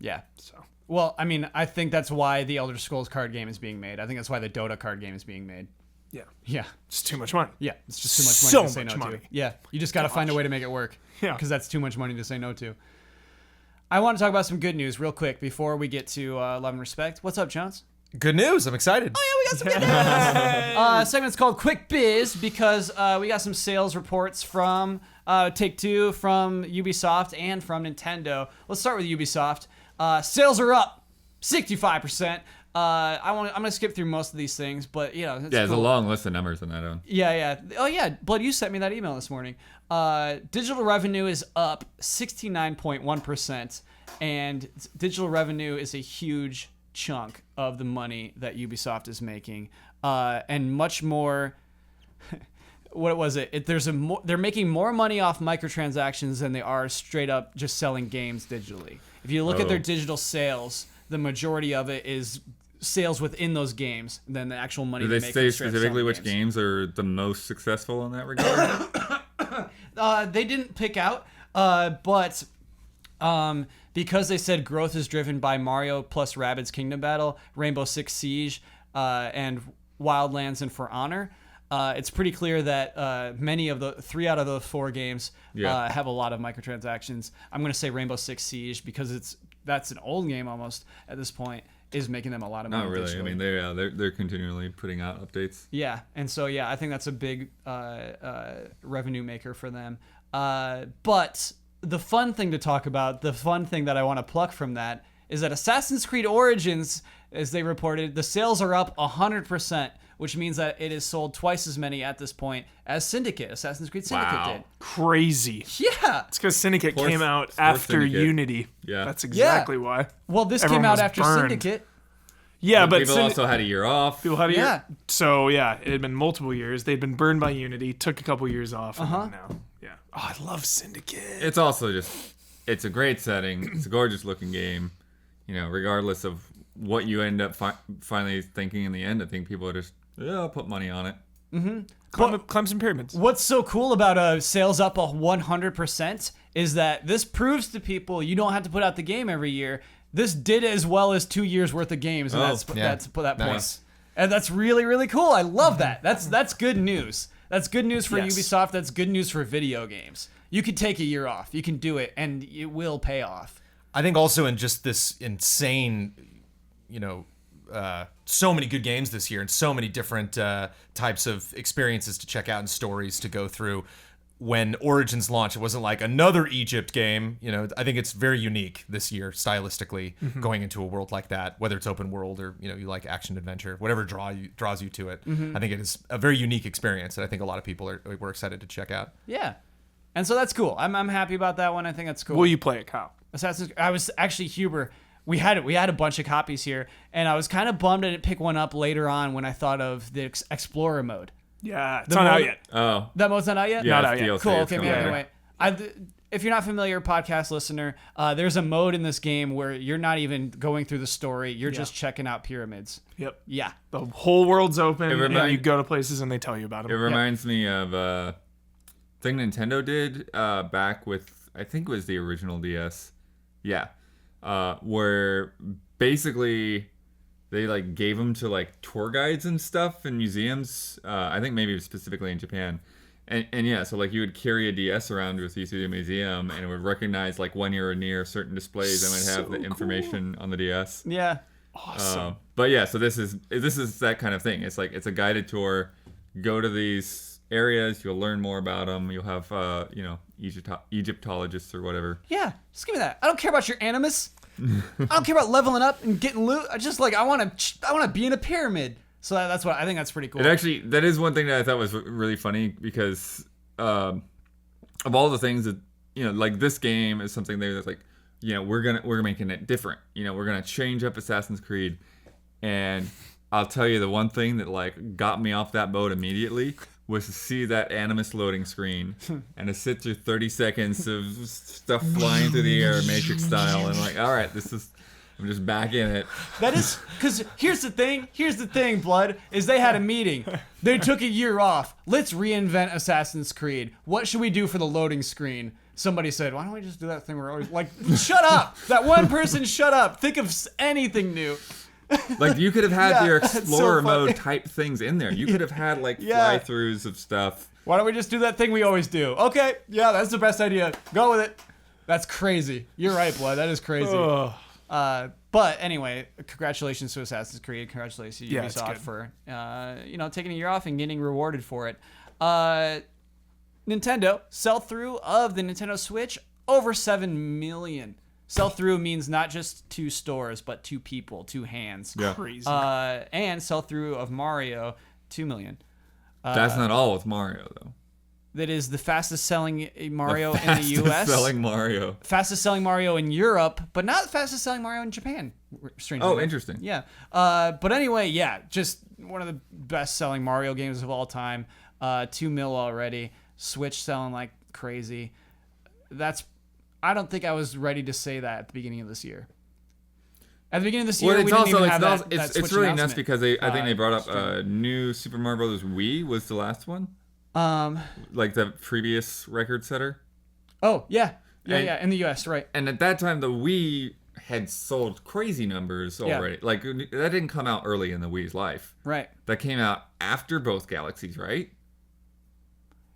Yeah. So Well, I mean, I think that's why the Elder Scrolls card game is being made. I think that's why the Dota card game is being made. yeah, Yeah. it's too much money. Yeah. It's just too much money to say much no money. to. Yeah. You just got to find a way to make it work. Yeah. Because that's too much money to say no to. I want to talk about some good news real quick before we get to Love and Respect. What's up, Jones? Good news. I'm excited. Oh yeah, we got some good news. Segment's called Quick Biz because we got some sales reports from Take-Two, from Ubisoft, and from Nintendo. Let's start with Ubisoft. Sales are up 65%. I'm gonna skip through most of these things, but it's there's cool. a long list of numbers on that one. Yeah. Oh yeah, Blood, you sent me that email this morning. Digital revenue is up 69.1%, and digital revenue is a huge chunk of the money that Ubisoft is making, and much more. What was it? They're making more money off microtransactions than they are straight up just selling games digitally. If you look at their digital sales, the majority of it is sales within those games than the actual money. Do they say specifically which games are the most successful in that regard? They didn't pick out, but because they said growth is driven by Mario plus Rabbids Kingdom Battle, Rainbow Six Siege, and Wildlands and For Honor. It's pretty clear that many of the 3 out of the 4 games have a lot of microtransactions. I'm going to say Rainbow Six Siege because that's an old game almost at this point, is making them a lot of money. Not really. Digitally. I mean, they're continually putting out updates. Yeah, and so I think that's a big revenue maker for them. But the fun thing to talk about, the fun thing that I want to pluck from that, is that Assassin's Creed Origins, as they reported, the sales are up 100%, which means that it has sold twice as many at this point as Assassin's Creed Syndicate did. Crazy. Yeah. It's because Syndicate came out after Syndicate. Unity. Yeah. That's exactly why. Well, this Everyone came out was after burned. Syndicate. Yeah, but people also had a year off. people had a Yeah. year. So yeah, it had been multiple years. They'd been burned by Unity, took a couple years off, and then now. Yeah. Oh, I love Syndicate. It's also it's a great setting. It's a gorgeous looking game. Regardless of what you end up finally thinking in the end, I think people are just, I'll put money on it. Climb some pyramids. What's so cool about sales up 100% is that this proves to people you don't have to put out the game every year. This did as well as 2 years worth of games, and that's that point. Nice. And that's really, really cool. I love that. That's good news. That's good news for Yes. Ubisoft. That's good news for video games. You could take a year off. You can do it, and it will pay off. I think also in just this insane, so many good games this year and so many different types of experiences to check out and stories to go through. When Origins launched, it wasn't like another Egypt game. I think it's very unique this year stylistically going into a world like that, whether it's open world or, you like action adventure, whatever draws you to it. I think it is a very unique experience that I think a lot of people were excited to check out. Yeah. And so that's cool. I'm happy about that one. I think that's cool. Will you play it, Kyle? I was actually, Huber, we had a bunch of copies here, and I was kind of bummed I didn't pick one up later on when I thought of the Explorer mode. Yeah, it's not out yet. Oh. That mode's not out yet? Yeah, Not out it's yet. DLC. Cool, It's okay, coming maybe later. anyway. If you're not familiar, podcast listener, there's a mode in this game where you're not even going through the story, you're just checking out pyramids. Yep. Yeah. The whole world's open, and remind- you go to places and they tell you about It them. reminds me of a thing Nintendo did back with, I think it was the original DS. Yeah. Where basically they gave them to tour guides and stuff in museums. I think maybe specifically in Japan. And yeah, so you would carry a DS around with you to the museum, and it would recognize when you were near certain displays and would have the information on the DS. Yeah. Awesome. But yeah, so this is that kind of thing. It's it's a guided tour. Go to these areas, you'll learn more about them. You'll have Egyptologists or whatever. Yeah. Just give me that. I don't care about your animus. I don't care about leveling up and getting loot. I just I want to be in a pyramid. So that's what I think. That's pretty cool. That is one thing that I thought was really funny because of all the things that this game is something that's we're making it different. We're gonna change up Assassin's Creed, and I'll tell you the one thing that got me off that boat immediately was to see that Animus loading screen and to sit through 30 seconds of stuff flying through the air, Matrix style, and all right, I'm just back in it. That is, because here's the thing, Blood, is they had a meeting. They took a year off. Let's reinvent Assassin's Creed. What should we do for the loading screen? Somebody said, why don't we just do that thing where we're always, shut up! That one person, shut up! Think of anything new. You could have had your it's so Explorer funny. mode type things in there. You could have had fly-throughs of stuff. Why don't we just do that thing we always do? Okay, yeah, that's the best idea. Go with it. That's crazy. You're right, Blood. That is crazy. Ugh. But anyway, congratulations to Assassin's Creed. Congratulations to Yeah, it's Ubisoft good. for taking a year off and getting rewarded for it. Nintendo sell-through of the Nintendo Switch over 7 million. Sell-through means not just 2 stores, but 2 people, 2 hands. Yeah. Crazy. And sell-through of Mario, 2 million. That's not all with Mario though. That is the fastest selling Mario in the U.S. Selling Mario. Fastest selling Mario in Europe, but not the fastest selling Mario in Japan. Strangely Oh, enough. interesting. Yeah. But anyway, yeah, just one of the best selling Mario games of all time. 2 mil already. Switch selling like crazy. I don't think I was ready to say that at the beginning of this year. At the beginning of this year, we didn't even have that Switch it's really nuts announcement. because I think they brought up stream. new Super Mario Brothers Wii was the last one. Like the previous record setter. Oh, yeah. And- In the US, right. And at that time, the Wii had sold crazy numbers Yeah. already. Like, that didn't come out early in the Wii's life. Right. That came out after both Galaxies, right?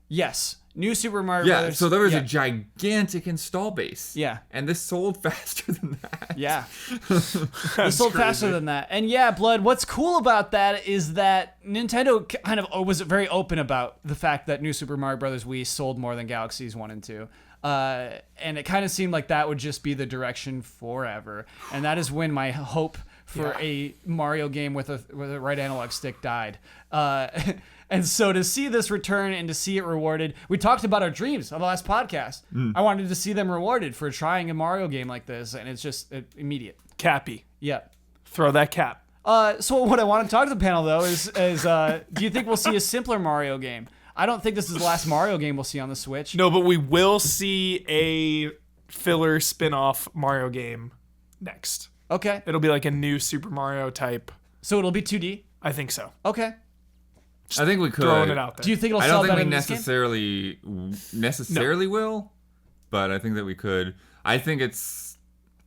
Yes. New Super Mario Yeah, Brothers. so there was yeah. a gigantic install base. Yeah. And this sold faster than that. Yeah. It sold faster than that. And yeah, Blood, what's cool about that is that Nintendo kind of was very open about the fact that New Super Mario Bros. Wii sold more than Galaxies 1 and 2. And it kind of seemed like that would just be the direction forever. And that is when my hope for a Mario game with a right analog stick died. And so to see this return and to see it rewarded, we talked about our dreams on the last podcast. I wanted to see them rewarded for trying a Mario game like this, and it's just immediate. Cappy. Yeah. Throw that cap. So what I want to talk to the panel though is do you think we'll see a simpler Mario game? I don't think this is the last Mario game we'll see on the Switch. No, but we will see a filler spin-off Mario game next. Okay. It'll be like a new Super Mario type. So it'll be 2D. I think so. Okay. I think we could. Throwing it out there. Do you think it'll I sell don't think better we than this game? necessarily will, but I think that we could. I think it's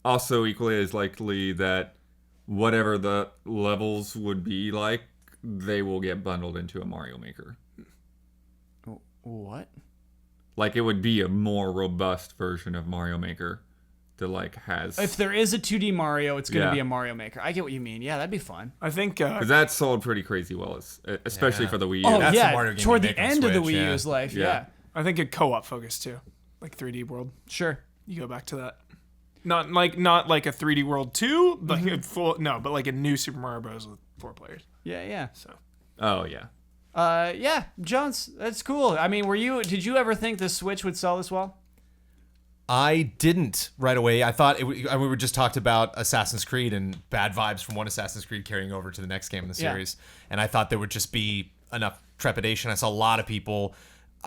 also equally as likely that whatever the levels would be like, they will get bundled into a Mario Maker. What? Like it would be a more robust version of Mario Maker that like has. If there is a 2D Mario, it's going to Yeah. be a Mario Maker. I get what you mean. Yeah, that'd be fun. I think Because that sold pretty crazy well, especially Yeah. for the Wii U. Oh, That's the yeah. Mario game Toward you the make on end of the Switch, Wii yeah. U's life. Yeah. Yeah. I think a co-op focus too, like 3D World. Sure. You go back to that. Not like a 3D World 2, like a full but like a new Super Mario Bros. With 4 players. Yeah, yeah. So Oh yeah. Yeah, Jones, that's cool. I mean, did you ever think the Switch would sell this well? I didn't right away. I thought we were just talked about Assassin's Creed and bad vibes from one Assassin's Creed carrying over to the next game in the Yeah. series, and I thought there would just be enough trepidation. I saw a lot of people.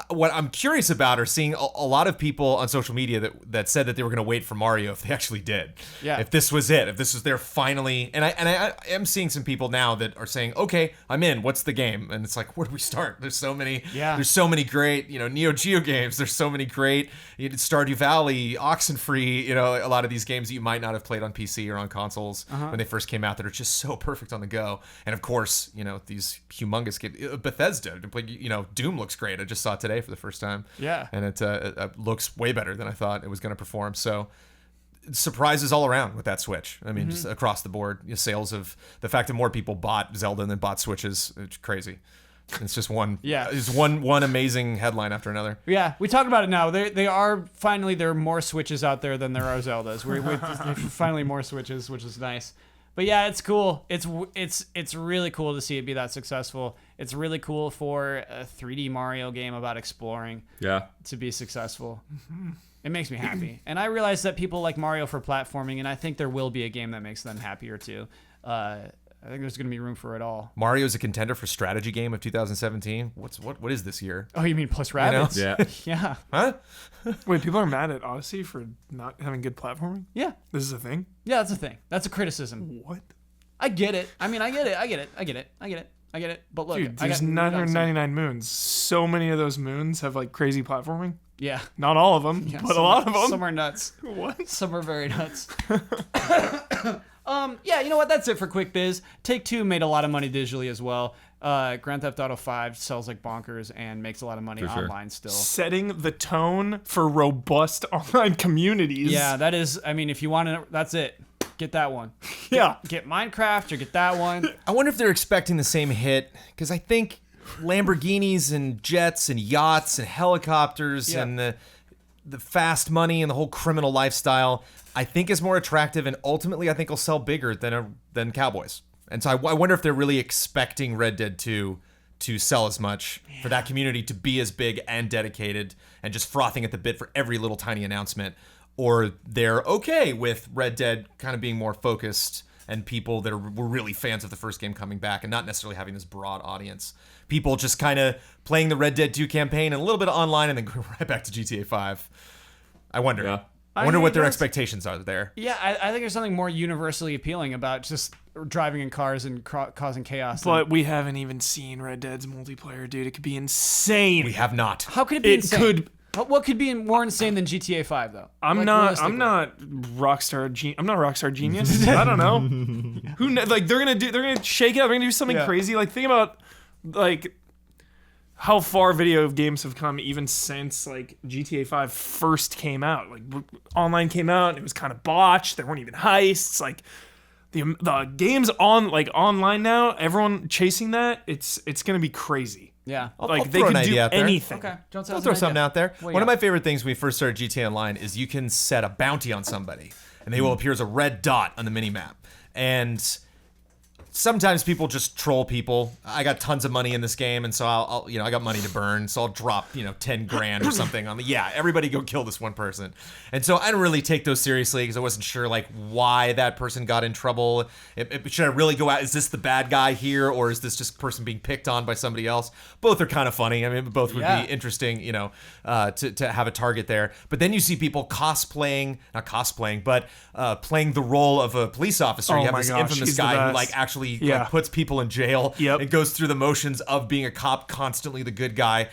What I'm curious about are seeing a lot of people on social media that said that they were going to wait for Mario if they actually did. Yeah. If this was it, if this was their finally, and I am seeing some people now that are saying, okay, I'm in. What's the game? And it's like, where do we start? There's so many. Yeah. There's so many great, Neo Geo games. There's so many great Stardew Valley, Oxenfree. A lot of these games that you might not have played on PC or on consoles when they first came out that are just so perfect on the go. And of course, these humongous games. Bethesda, Doom looks great. I just saw it today for the first time. Yeah. And it looks way better than I thought it was going to perform. So surprises all around with that Switch. I mean, just across the board, sales of the fact that more people bought Zelda than bought Switches. It's crazy. It's just one. Yeah. It's one amazing headline after another. Yeah, we talk about it now. There are more Switches out there than there are Zeldas. We're finally more Switches, which is nice. But yeah, it's cool. It's really cool to see it be that successful. It's really cool for a 3D Mario game about exploring Yeah. to be successful. It makes me happy. And I realize that people like Mario for platforming, and I think there will be a game that makes them happier too. I think there's going to be room for it all. Mario's a contender for strategy game of 2017. What is this year? Oh, you mean plus Rabbids? Yeah. Yeah. Huh? wait, people are mad at Odyssey for not having good platforming. Yeah. This is a thing. Yeah, that's a thing. That's a criticism. What? I get it. I mean, I get it. But look, Dude, I there's got 999 moons. So many of those moons have like crazy platforming. Yeah. Not all of them, Yeah, but a lot of them. Some are nuts. What? Some are very nuts. Yeah, you know what? That's it for Quick Biz. Take-Two made a lot of money digitally as well. Grand Theft Auto 5 sells like bonkers and makes a lot of money For sure. online still. Setting the tone for robust online communities. Yeah, that is, I mean, if you want to, that's it. get that one. Yeah. Get Minecraft or get that one. I wonder if they're expecting the same hit, because I think Lamborghinis and jets and yachts and helicopters and the fast money and the whole criminal lifestyle, I think is more attractive, and ultimately I think will sell bigger than Cowboys. And so I wonder if they're really expecting Red Dead 2 to sell as much, for that community to be as big and dedicated and just frothing at the bit for every little tiny announcement, or they're okay with Red Dead kind of being more focused and people that were really fans of the first game coming back and not necessarily having this broad audience. People just kind of playing the Red Dead 2 campaign and a little bit of online and then go right back to GTA 5. I wonder. Yeah. I wonder what their expectations are there. Yeah, I think there's something more universally appealing about just driving in cars and causing chaos. But we haven't even seen Red Dead's multiplayer, dude. It could be insane. We have not. How could it be insane? Could. What could be more insane than GTA 5 though? I'm not Rockstar Genius. I don't know. They're gonna shake it up. They're gonna do something crazy. Like, think about like how far video games have come even since like GTA 5 first came out. Like, online came out and it was kind of botched. There weren't even heists. Like, the games online now, everyone chasing that. It's gonna be crazy. Yeah. I'll They throw an can idea do out there. anything. Okay. Don't I'll throw something out there. Well, One of my favorite things when we first started GTA Online is you can set a bounty on somebody, and they will appear as a red dot on the minimap. And sometimes people just troll people. I got tons of money in this game, and so I'll I got money to burn, so I'll drop 10 grand or something on everybody go kill this one person. And so I didn't really take those seriously because I wasn't sure like why that person got in trouble. Should I really go out? Is this the bad guy here, or is this just person being picked on by somebody else? Both are kind of funny. I mean, both would be interesting, to have a target there. But then you see people playing the role of a police officer. You have this infamous guy who actually puts people in jail and goes through the motions of being a cop, constantly the good guy.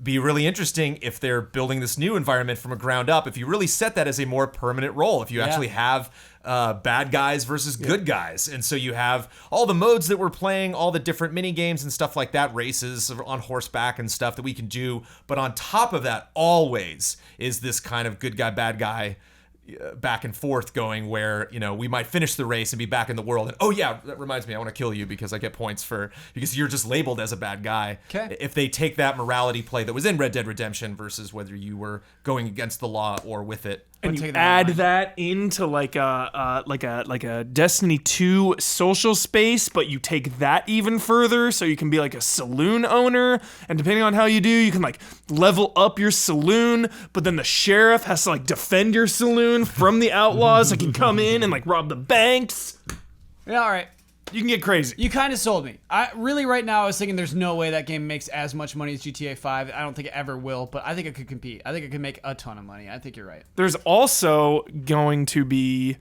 Be really interesting if they're building this new environment from a ground up, if you really set that as a more permanent role, if you actually have bad guys versus good guys. And so you have all the modes that we're playing, all the different mini games and stuff like that, races on horseback and stuff that we can do. But on top of that, always is this kind of good guy, bad guy back and forth going, where we might finish the race and be back in the world, and that reminds me, I want to kill you because I get points because you're just labeled as a bad guy. Okay. If they take that morality play that was in Red Dead Redemption versus whether you were going against the law or with it, and you add that into like a Destiny 2 social space, but you take that even further, so you can be like a saloon owner, and depending on how you do, you can like level up your saloon, but then the sheriff has to like defend your saloon from the outlaws that can come in and like rob the banks. Yeah, all right. You can get crazy. You kind of sold me. Right now I was thinking there's no way that game makes as much money as GTA 5. I don't think it ever will, but I think it could compete. I think it could make a ton of money. I think you're right. There's also going to be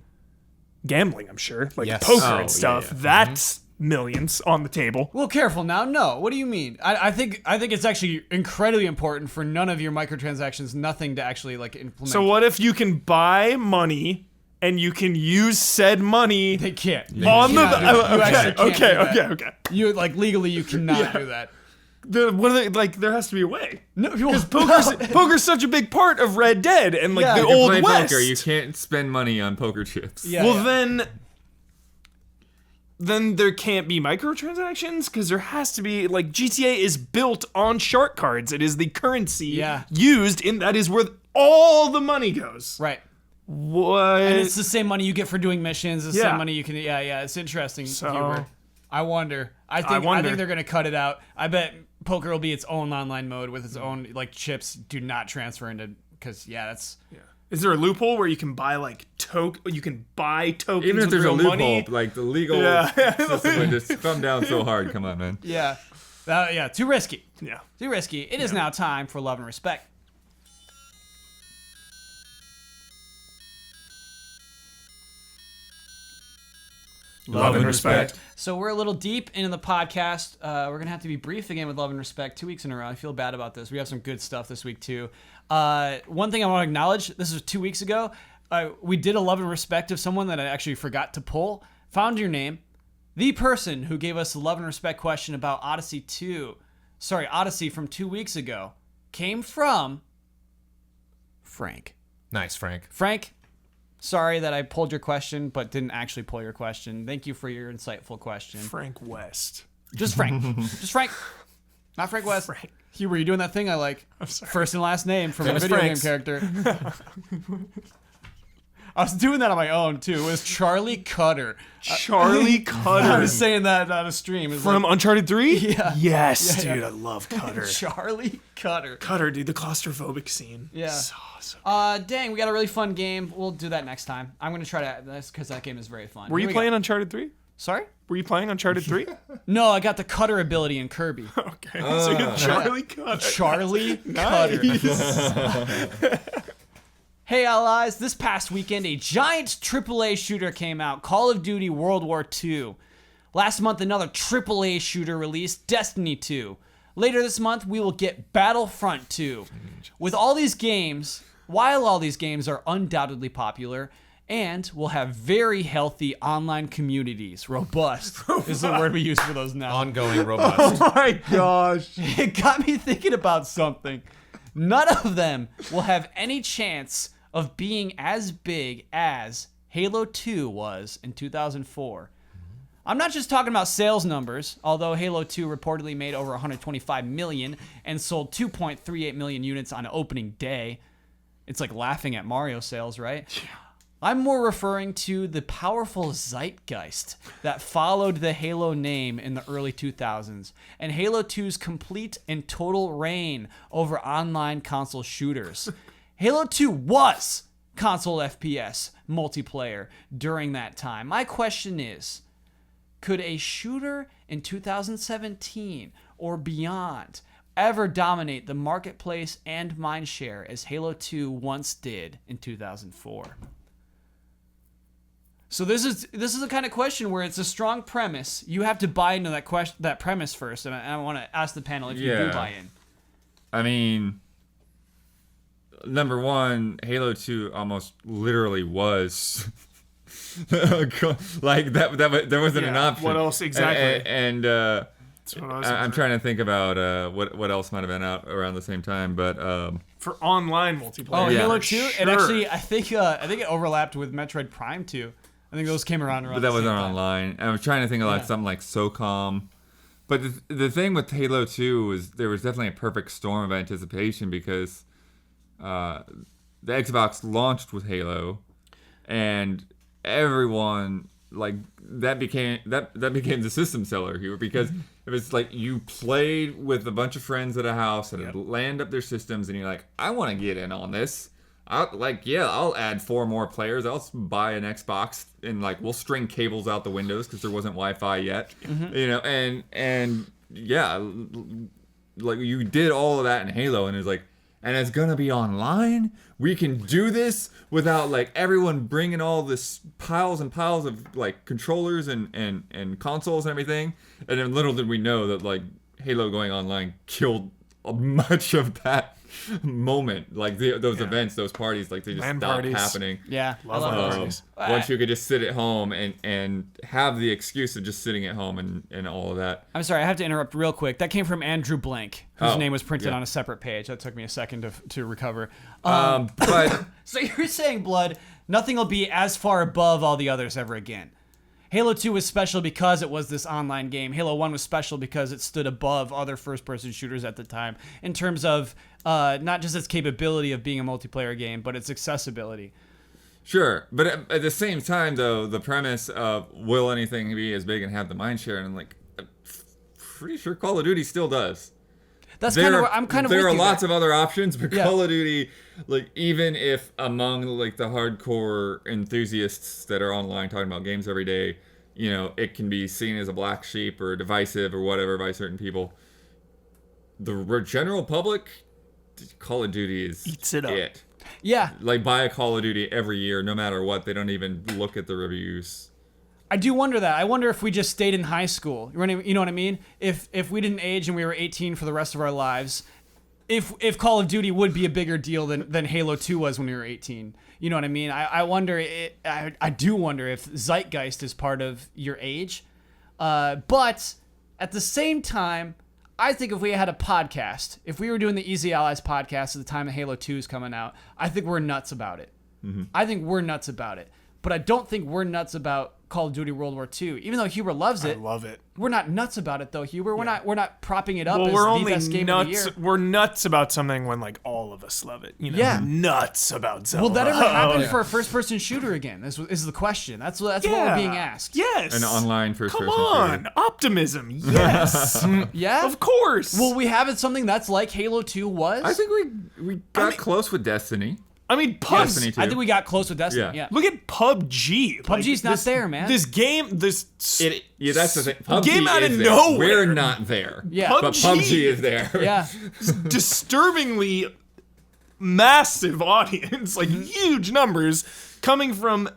gambling, I'm sure, like poker and stuff. That's millions on the table. Well, careful now. No, what do you mean? I think it's actually incredibly important for none of your microtransactions, nothing to actually like implement. So what if you can buy money and you can use said money? They can't. Okay. You legally you cannot do that. There has to be a way. No, because poker's such a big part of Red Dead and the old play West. Poker, you can't spend money on poker chips. Then there can't be microtransactions, because there has to be, GTA is built on shark cards. It is the currency used, and that is where all the money goes. Right. What? And it's the same money you get for doing missions, the same money you can, it's interesting, Huber. I wonder. I think they're going to cut it out. I bet poker will be its own online mode with its own, chips do not transfer into, because, that's... Yeah. Is there a loophole where you can buy you can buy tokens? Even if there's a loophole, money? the legal system would just come down so hard. Come on, man. Yeah. Too risky. Yeah. Too risky. It is now time for Love and Respect. Love and respect. So we're a little deep into the podcast. We're going to have to be brief again with Love and Respect 2 weeks in a row. I feel bad about this. We have some good stuff this week, too. One thing I want to acknowledge, this was 2 weeks ago. We did a Love and Respect of someone that I actually forgot to pull. Found your name. The person who gave us a Love and Respect question about Odyssey from 2 weeks ago came from Frank. Nice, Frank. Frank, Sorry that I pulled your question, but didn't actually pull your question. Thank you for your insightful question. Frank West. Just Frank. Just Frank. Not Frank West. Frank. Hugh, were you doing that thing I like? I'm sorry. First and last name from a Famous video Franks. game character. I was doing that on my own, too. It was Charlie Cutter. Charlie I Cutter. was saying that on a stream. It was From Uncharted 3? Yeah. Yes, Yeah, dude, yeah. I love Cutter. Charlie Cutter. Cutter, dude, the claustrophobic scene. Yeah. So awesome. Dang, we got a really fun game. We'll do that next time. I'm going to try to, that's because that game is very fun. Were Here you we go. playing Uncharted 3? Sorry? Were you playing Uncharted 3? No, I got the Cutter ability in Kirby. Okay. So you got Charlie Cutter. Charlie Cutter. Hey allies, this past weekend a giant AAA shooter came out, Call of Duty World War II. Last month another AAA shooter released, Destiny 2. Later this month we will get Battlefront 2. With all these games, while all these games are undoubtedly popular, and we'll have very healthy online communities. Robust is the word we use for those now. Ongoing robust. Oh my gosh. It got me thinking about something. None of them will have any chance of being as big as Halo 2 was in 2004. I'm not just talking about sales numbers, although Halo 2 reportedly made over 125 million and sold 2.38 million units on opening day. It's like laughing at Mario sales, right? I'm more referring to the powerful zeitgeist that followed the Halo name in the early 2000s and Halo 2's complete and total reign over online console shooters. Halo 2 was console FPS multiplayer during that time. My question is, could a shooter in 2017 or beyond ever dominate the marketplace and mindshare as Halo 2 once did in 2004? So this is the kind of question where it's a strong premise. You have to buy into that premise first, and I want to ask the panel if you do Yeah. buy in. I mean, number one, Halo 2 almost literally was like that. There wasn't an Yeah, option. what else exactly? And That's what I was I'm trying to think about what else might have been out around the same time, but for online multiplayer. Oh, Yeah. Halo 2? Sure. It actually, I think it overlapped with Metroid Prime 2. I think those came around but that the wasn't same time. online. I was trying to think of like Yeah. something like SOCOM. But the thing with Halo 2 was there was definitely a perfect storm of anticipation because the Xbox launched with Halo, and everyone like that became the system seller here because it was like you played with a bunch of friends at a house that had land up their systems, and you're like, I want to get in on this. I'll add 4 more players. I'll buy an Xbox and like we'll string cables out the windows because there wasn't Wi-Fi yet, you know. And yeah, like you did all of that in Halo, and it's like, and it's gonna be online. We can do this without like everyone bringing all this piles and piles of like controllers and consoles and everything. And then little did we know that like Halo going online killed much of that moment, like those events, those parties, like they just LAN stopped parties. happening. Yeah, I Love love LAN those. parties. Once you could just sit at home and have the excuse of just sitting at home and all of that. I'm sorry, I have to interrupt real quick. That came from Andrew Blank, whose Oh, name was printed yeah. on a separate page. That took me a second to recover. But So you're saying, Blood, nothing will be as far above all the others ever again. Halo 2 was special because it was this online game. Halo 1 was special because it stood above other first-person shooters at the time in terms of not just its capability of being a multiplayer game, but its accessibility. sure, but at the same time, though, the premise of will anything be as big and have the mind share, and I'm like, I'm pretty sure Call of Duty still does. That's kind of where I'm kind of There with are you lots there. of other options, but Yeah. Call of Duty, like even if among like the hardcore enthusiasts that are online talking about games every day, you know, it can be seen as a black sheep or divisive or whatever by certain people. The general public, Call of Duty is Eats it up. Yeah, Like buy a Call of Duty every year, no matter what. They don't even look at the reviews. I do wonder that. I wonder if we just stayed in high school. You know what I mean? If we didn't age and we were 18 for the rest of our lives, if Call of Duty would be a bigger deal than Halo 2 was when we were 18. You know what I mean? I wonder. I do wonder if zeitgeist is part of your age. But at the same time, I think if we had a podcast, if we were doing the Easy Allies podcast at the time that Halo 2 is coming out, I think we're nuts about it. I think we're nuts about it. But I don't think we're nuts about Call of Duty World War II. Even though Huber loves it. I love it. We're not nuts about it though, Huber. We're not propping it up Well, as we're the only best game of the nuts. year. We're nuts about something when like all of us love it. You know? Yeah. Nuts about Zelda. Will that ever happen for a first-person shooter again? This is the question. That's what we're being asked. Yes. An online first-person Come on, shooter. optimism. Yes. Yeah? Of course. Will we have it something that's like Halo 2 was? I think we got close with Destiny. I mean, Destiny 2. I think we got close with Destiny. Yeah. Look at PUBG. PUBG's not there, man. This game, Yeah, that's the thing. PUBG game out is of there. nowhere. We're not there. Yeah. But PUBG PUBG is there. Yeah. disturbingly massive audience, like huge numbers coming from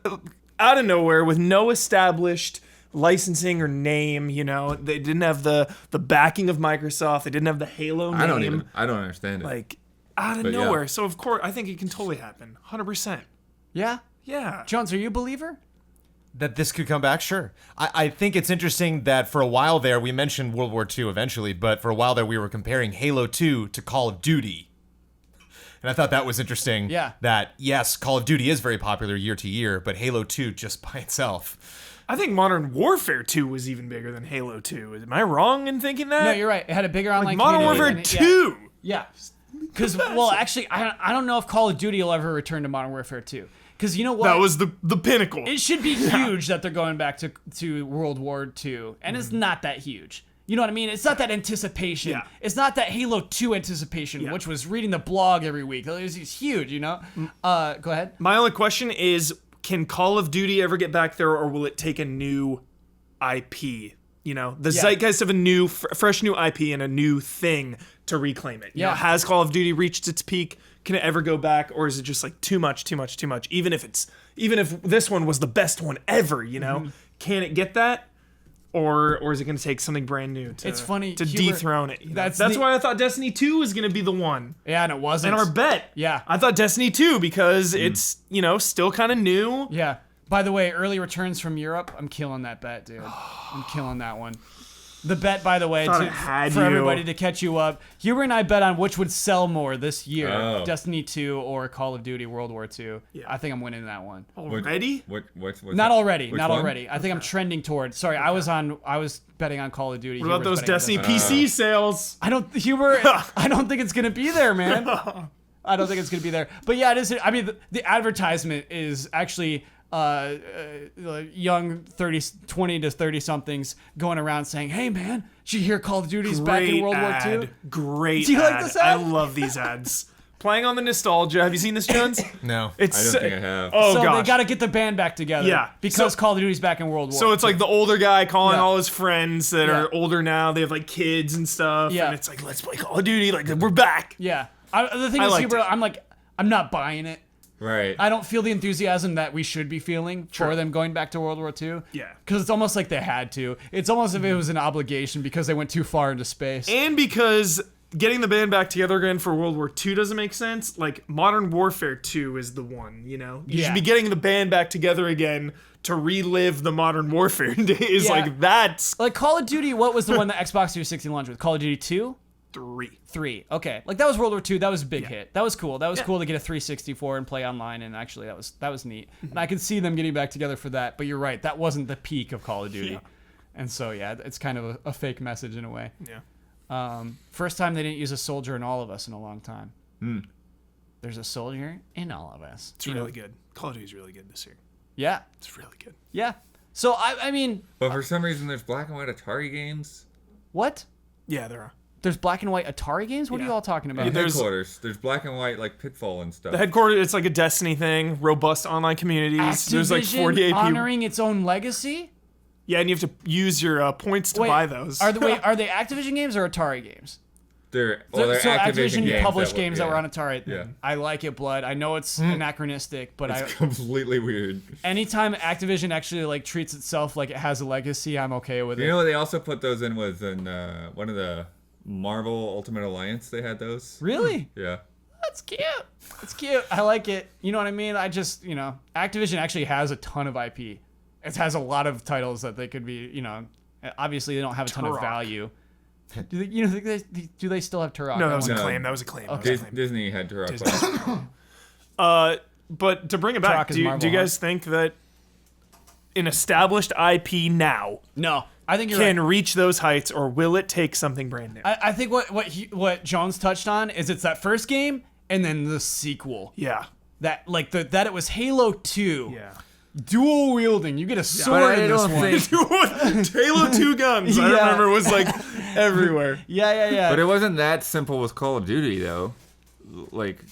out of nowhere with no established licensing or name. You know, they didn't have the backing of Microsoft. They didn't have the Halo name. I don't understand it. Like out of But yeah. nowhere. So of course, I think it can totally happen. 100%. Yeah. Yeah. Jones, are you a believer? That this could come back, sure. I think it's interesting that for a while there, we mentioned World War II eventually, but for a while there, we were comparing Halo 2 to Call of Duty. And I thought that was interesting. Yeah. That, yes, Call of Duty is very popular year to year, but Halo 2 just by itself. I think Modern Warfare 2 was even bigger than Halo 2. Am I wrong in thinking that? No, you're right. It had a bigger online Modern community. Warfare and 2. Yeah. Because, well, actually, I don't know if Call of Duty will ever return to Modern Warfare 2. Because you know what? That was the pinnacle. It should be huge that they're going back to World War II, and it's not that huge. You know what I mean? It's not that anticipation. Yeah. It's not that Halo 2 anticipation, which was reading the blog every week. It was huge, you know? Go ahead. My only question is, can Call of Duty ever get back there, or will it take a new IP? You know, the zeitgeist of a new, fresh new IP and a new thing to reclaim it. You know, has Call of Duty reached its peak? Can it ever go back, or is it just like too much? Even if this one was the best one ever, you know, can it get that? Or is it going to take something brand new to, It's funny, to Huber, dethrone it? You know? that's why I thought Destiny 2 was going to be the one. Yeah, and it wasn't. And our bet. Yeah. I thought Destiny 2 because it's, you know, still kind of new. Yeah. By the way, early returns from Europe, I'm killing that bet, dude. I'm killing that one. The bet, by the way, Thought it had for you. everybody to catch you up, Huber and I bet on which would sell more this year, Oh. Destiny 2 or Call of Duty World War II. Yeah. I think I'm winning that one. Already? What's Not already. Which Not one? already. I think I'm trending towards. Sorry, I was betting on Call of Duty. What about Huber's those betting on Destiny PC sales? I don't, Huber. I don't think it's gonna be there, man. I don't think it's gonna be there. But yeah, it is. I mean, the advertisement is actually young 20 to 30 somethings going around saying, "Hey, man, did you hear Call of Duty's back in World War II?" Great Do you like ad. this ad? I love these ads. Playing on the nostalgia. Have you seen this, Jones? No. It's, I don't think I have. Oh, So gosh. they got to get the band back together. Yeah. Because So- Call of Duty's back in World War. So it's like the older guy calling Yeah. all his friends that Yeah. are older now. They have like kids and stuff. Yeah. And it's like, let's play Call of Duty. Like, we're back. yeah. The thing I is, liked Huber, it. I'm not buying it. Right. I don't feel the enthusiasm that we should be feeling for them going back to World War II. Yeah. Because it's almost like they had to. It's almost as if it was an obligation because they went too far into space. And because getting the band back together again for World War II doesn't make sense, like Modern Warfare 2 is the one, you know? You Yeah. should be getting the band back together again to relive the Modern Warfare days. Yeah. Like, that's Like Call of Duty, what was the one that Xbox 360 launched with? Call of Duty 2? 3. Okay. Like that was World War II. That was a big hit. That was cool. That was cool to get a 364 and play online, and actually that was neat. And I could see them getting back together for that, but you're right. That wasn't the peak of Call of Duty. Yeah. And so, yeah, it's kind of a fake message in a way. Yeah. First time they didn't use a soldier in all of us in a long time. There's a soldier in all of us. It's really good. Call of Duty's really good this year. Yeah. It's really good. Yeah. So, I mean, But for some reason, there's black and white Atari games. what? Yeah, there are. There's black and white Atari games? What are Yeah. you all talking about? In there's- headquarters, there's black and white like Pitfall and stuff. The headquarters, it's like a Destiny thing, robust online communities. There's like Activision 48 people. honoring its own legacy? Yeah, and you have to use your points to Wait, buy those. Are they Activision games or Atari games? they're So Activision games published games that were yeah. on Atari. Yeah. I like it, Blood. I know it's anachronistic, but It's completely weird. anytime Activision actually like treats itself like it has a legacy, I'm okay with You it. know what they also put those in was in one of the Marvel Ultimate Alliance. They had those. Really? Yeah. That's cute. It's cute. I like it. You know what I mean? I just, Activision actually has a ton of IP. It has a lot of titles that they could be, obviously they don't have a ton of Turok. value. Do they still have Turok? No, that was a No. claim. That was a claim. That was a claim. Disney had Turok. But to bring it back, Truck is do you Marvel, guys think that an established IP now No, I think you're can right. reach those heights, or will it take something brand new? I think what Jones touched on is it's that first game and then the sequel. Yeah. That that it was Halo 2. Yeah. Dual wielding. You get a But sword I in this don't one. think. Halo 2 guns, I Yeah. remember, was like everywhere. Yeah. But it wasn't that simple with Call of Duty though. Like,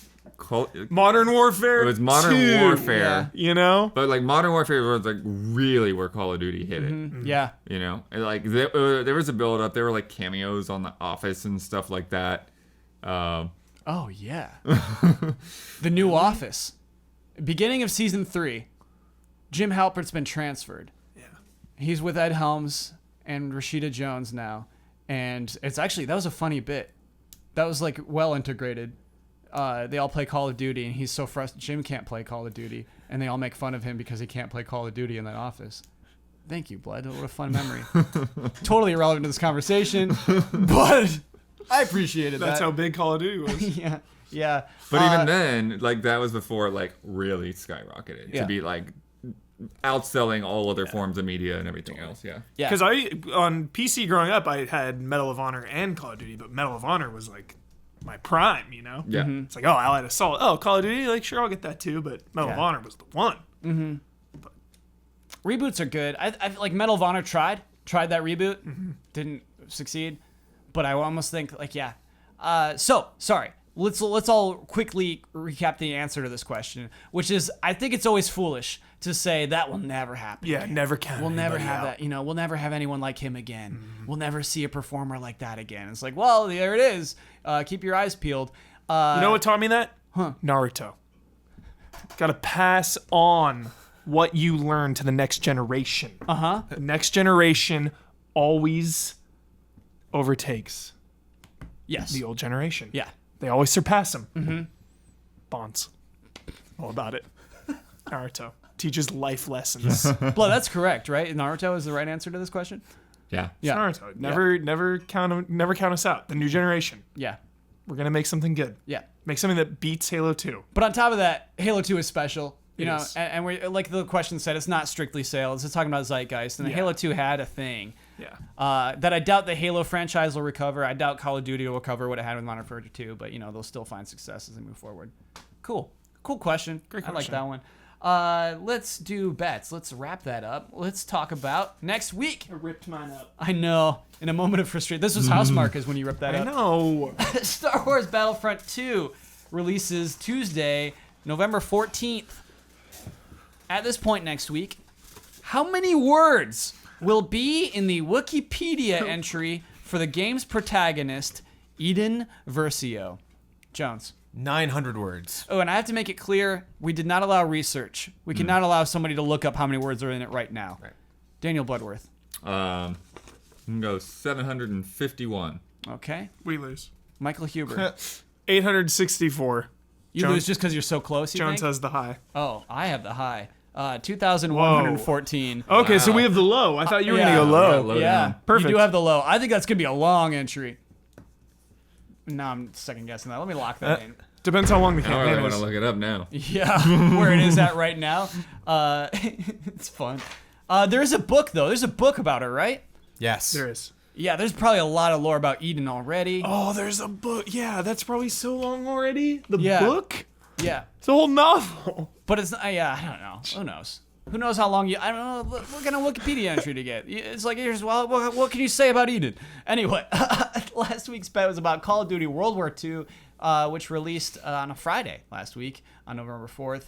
Modern Warfare. it was Modern 2, Warfare. yeah. You know? But like Modern Warfare was like really where Call of Duty hit it. Yeah. You know, and, like there was a build up. There were like cameos on The Office and stuff like that. Oh yeah. The new Office. Beginning of season 3. Jim Halpert's been transferred. Yeah. He's with Ed Helms and Rashida Jones now. And it's actually, that was a funny bit. That was like well integrated. They all play Call of Duty and he's so frustrated. Jim can't play Call of Duty and they all make fun of him because he can't play Call of Duty in that office. Thank you, Blood. What a fun memory. Totally irrelevant to this conversation, but I appreciated that. That's how big Call of Duty was. Yeah. But even then, like that was before it, like really skyrocketed Yeah. to be like outselling all other forms of media and everything else. Yeah. Yeah. Because on PC growing up, I had Medal of Honor and Call of Duty, but Medal of Honor was like my prime, you know? Yeah. It's like, oh, Allied Assault. Oh, Call of Duty, like, sure, I'll get that too, but Medal of Yeah. Honor was the one. Reboots are good. I like Medal of Honor tried that reboot, didn't succeed, but I almost think like yeah. So sorry. Let's all quickly recap the answer to this question, which is I think it's always foolish to say that will never happen. Yeah, again. never count. We'll never anybody have out. that. You know, we'll never have anyone like him again. We'll never see a performer like that again. It's like, well, there it is. Keep your eyes peeled. You know what taught me that? Naruto. Gotta pass on what you learn to the next generation. The next generation always overtakes Yes. the old generation. Yeah. They always surpass them. Bonds. All about it. Naruto teaches life lessons. Blood, that's correct, right? Naruto is the right answer to this question. Yeah. Yeah. Naruto. Never count us out. The new generation. Yeah. We're gonna make something good. Yeah. Make something that beats Halo 2. But on top of that, Halo 2 is special. You It know, is. and we like the question said, it's not strictly sales. It's talking about zeitgeist, and Yeah. Halo 2 had a thing Yeah. that I doubt the Halo franchise will recover. I doubt Call of Duty will recover what it had with Modern Warfare 2, but you know they'll still find success as they move forward. Cool question. Great I like question. that one. Let's do bets. Let's wrap that up. Let's talk about next week. I ripped mine up. I know. In a moment of frustration, this was Housemarque is when you ripped that I up. know. Star Wars Battlefront 2 releases Tuesday, November 14th. At this point next week, how many words will be in the Wikipedia entry for the game's protagonist, Eden Versio? Jones. 900 words. Oh, and I have to make it clear, we did not allow research. We cannot allow somebody to look up how many words are in it right now. Right. Daniel Bloodworth. I'm gonna go 751. Okay. We lose. Michael Huber. 864. You Jones- lose just because you're so close, you Jones think? has the high. Oh, I have the high. 2,114. Okay, so we have the low. I thought you were Yeah. gonna go low. Low Yeah, down. Perfect. You do have the low. I think that's gonna be a long entry. No, I'm second guessing that. Let me lock that in. Depends how long the Now I really campaign want to is. look it up now. Yeah, where it is at right now. It's fun. There is a book though. There's a book about her, right? Yes. There is. Yeah, there's probably a lot of lore about Eden already. Oh, there's a book. Yeah, that's probably so long already. The Yeah. book? Yeah, It's a whole novel. but it's yeah. I don't know. Who knows? Who knows how long you? I don't know. What kind of Wikipedia entry to get? It's like here's well, what can you say about Eden? Anyway, last week's bet was about Call of Duty World War II, which released on a Friday last week on November 4th.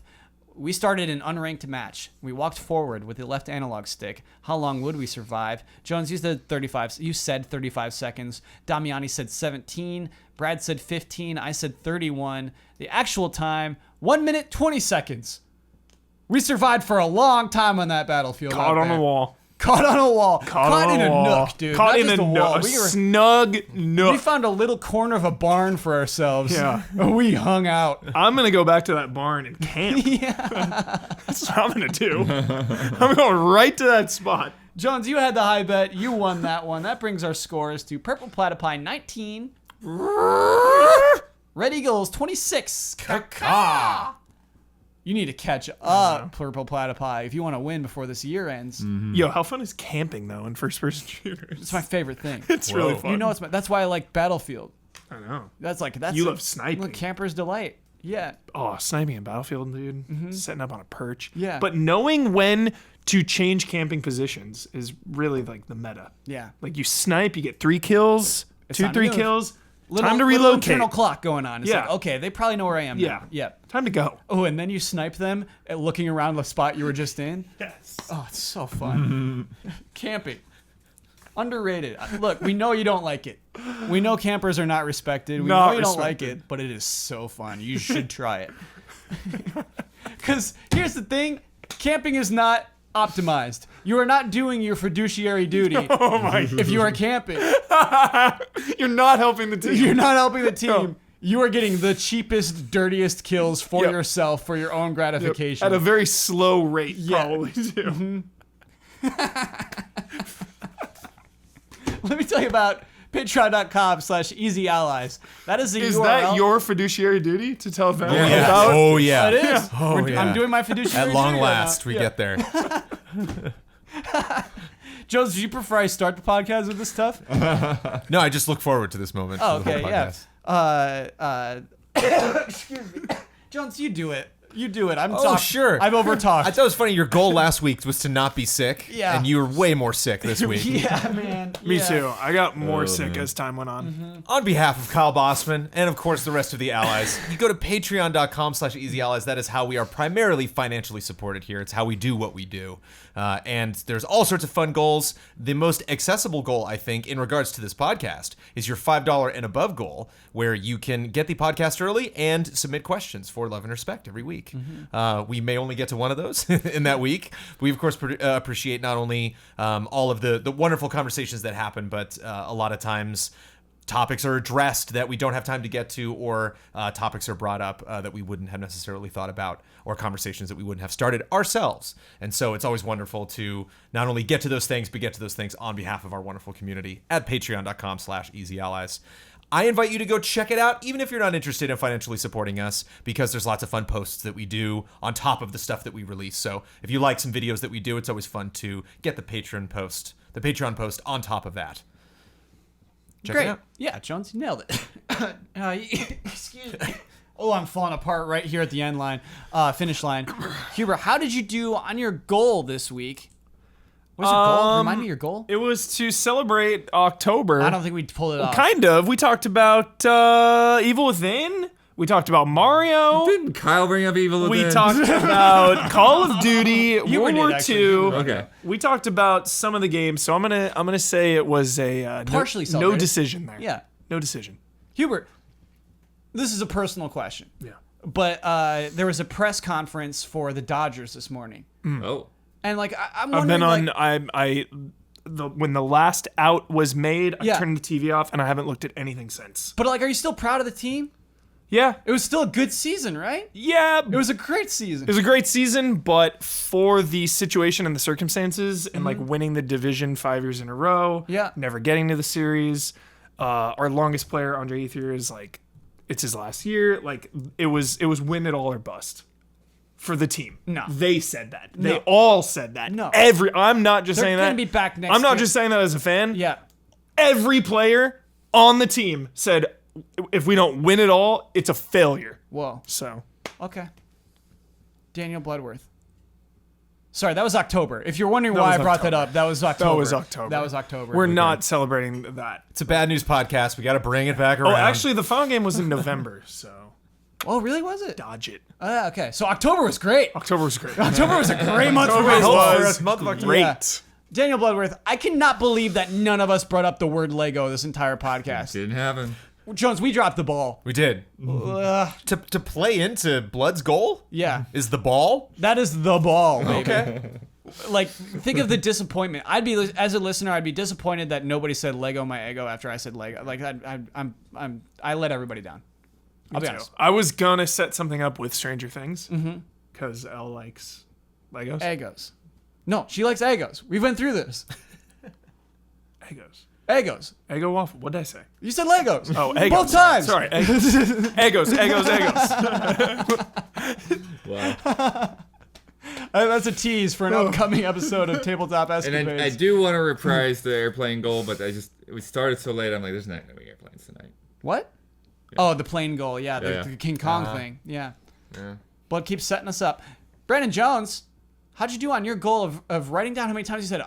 We started an unranked match. We walked forward with the left analog stick. How long would we survive? Jones, you said 35. You said 35 seconds. Damiani said 17. Brad said 15. I said 31. The actual time, 1 minute 20 seconds. We survived for a long time on that battlefield. Caught out on there. a wall. Caught on a wall. Caught in a wall. nook, dude. Caught Not in just a wall. nook. We were Snug nook. we found a little corner of a barn for ourselves. Yeah. We hung out. I'm gonna go back to that barn and camp. That's what I'm gonna do. I'm going right to that spot. Jones, you had the high bet. You won that one. That brings our scores to Purple Platypi 19. Red Eagles 26. You need to catch up, Purple Platypi, if you want to win before this year ends. Yo, how fun is camping though in first-person shooters? It's my favorite thing. It's really fun. You know, that's why I like Battlefield. I know. That's You love sniping. Look, camper's delight. Yeah. Oh, sniping in Battlefield, dude. Setting up on a perch. Yeah. But knowing when to change camping positions is really like the meta. Yeah. Like you snipe, you get 3 kills, It's 2, time to 3 move. kills. Time to Little relocate. internal clock going on. It's Yeah. like, okay, they probably know where I am Yeah. now. Yeah. Time to go. Oh, and then you snipe them at looking around the spot you were just in. Yes. Oh, it's so fun. Camping. Underrated. Look, we know you don't like it. We know campers are not respected. We Not know you don't like respected. it, but it is so fun. You should try it. Because here's the thing. Camping is not optimized. You are not doing your fiduciary duty Oh my. if you are camping. You're not helping the team. You're not helping the team. No. You are getting the cheapest, dirtiest kills for Yep. yourself for your own gratification. At a very slow rate, Yeah. probably too. Let me tell you about patreon.com/easyallies. That is the Is URL. that your fiduciary duty to tell them Yeah. about? Oh yeah. It is. Oh, yeah. I'm doing my fiduciary At long duty right last, now. we Yeah. get there. Jones, do you prefer I start the podcast with this stuff? No, I just look forward to this moment. Oh, for the okay, whole yeah. podcast. Excuse me. Jones, you do it. You do it. Oh, sure. I've overtalked. I thought it was funny. Your goal last week was to not be sick. Yeah. And you were way more sick this week. Yeah, man. Me Yeah. too. I got more Oh, sick man. as time went on. On behalf of Kyle Bossman and, of course, the rest of the allies, you go to patreon.com/easyallies. That is how we are primarily financially supported here. It's how we do what we do. And there's all sorts of fun goals. The most accessible goal, I think, in regards to this podcast is your $5 and above goal, where you can get the podcast early and submit questions for Love and Respect every week. We may only get to one of those in that week. We, of course, appreciate not only all of the wonderful conversations that happen, but a lot of times topics are addressed that we don't have time to get to, or topics are brought up that we wouldn't have necessarily thought about, or conversations that we wouldn't have started ourselves. And so it's always wonderful to not only get to those things, but get to those things on behalf of our wonderful community at patreon.com/easyallies. I invite you to go check it out, even if you're not interested in financially supporting us, because there's lots of fun posts that we do on top of the stuff that we release. So if you like some videos that we do, it's always fun to get the Patreon post on top of that. Check it Great. out. Yeah, Jones, you nailed it. Excuse me. Oh, I'm falling apart right here at the end line, finish line. Hubert, how did you do on your goal this week? What's your goal? Remind me your goal. It was to celebrate October. I don't think we pulled it off. Kind of. We talked about Evil Within. We talked about Mario. Didn't Kyle bring up Evil Within? We talked about Call of Duty, You World did, War actually. II. Okay. We talked about some of the games, so I'm gonna say it was a Partially no celebrated. decision there. Yeah. No decision. Hubert, this is a personal question. Yeah. But there was a press conference for the Dodgers this morning. Oh. And, like, I'm I've wondering, been on. like, When the last out was made, I Yeah. turned the TV off, and I haven't looked at anything since. but, like, are you still proud of the team? Yeah. It was still a good season, right? Yeah. It was a great season. It was a great season, but for the situation and the circumstances, and like winning the division 5 years in a row, Yeah. never getting to the series, our longest player, Andre Ethier, is like, it's his last year. Like it was win it all or bust for the team. No. They said that. They No. all said that. No. I'm not just They're saying gonna that. be back next I'm not year. just saying that as a fan. Yeah. Every player on the team said, if we don't win it all, it's a failure. Whoa. So. Okay. Daniel Bloodworth. Sorry, that was October. If you're wondering That why was I brought that October. up, that was October. That was October. That was October. We're not celebrating that. It's a bad news podcast. We got to bring it back around. Oh, actually, the final game was in November, so Oh, really? Was it? dodge it. Okay. So October was great. October was great. October was a great month for October baseball. was month of October. great. Yeah. Daniel Bloodworth, I cannot believe that none of us brought up the word Lego this entire podcast. Didn't happen. Jones, we dropped the ball. We did. To play into Blood's goal Yeah. is the ball. That is the ball, baby. Okay. Like, think of the disappointment. I'd be, as a listener, I'd be disappointed that nobody said Lego my ego after I said Lego. Like, I let everybody down. I'll be honest. I was gonna set something up with Stranger Things because Elle likes Legos. Egos. No, she likes Egos. We went through this. Egos. Egos. Eggo waffle. What did I say? You said Legos. Oh, Egos. Both times. Sorry. Egos. Egos. Wow. That's a tease for an upcoming episode of Tabletop Escapades. And I do want to reprise the airplane goal, but we started so late. I'm like, there's not gonna be airplanes tonight. What? Yeah. Oh, the plane goal. Yeah, the King Kong thing. Yeah. But keep setting us up. Brandon Jones, how'd you do on your goal of writing down how many times you said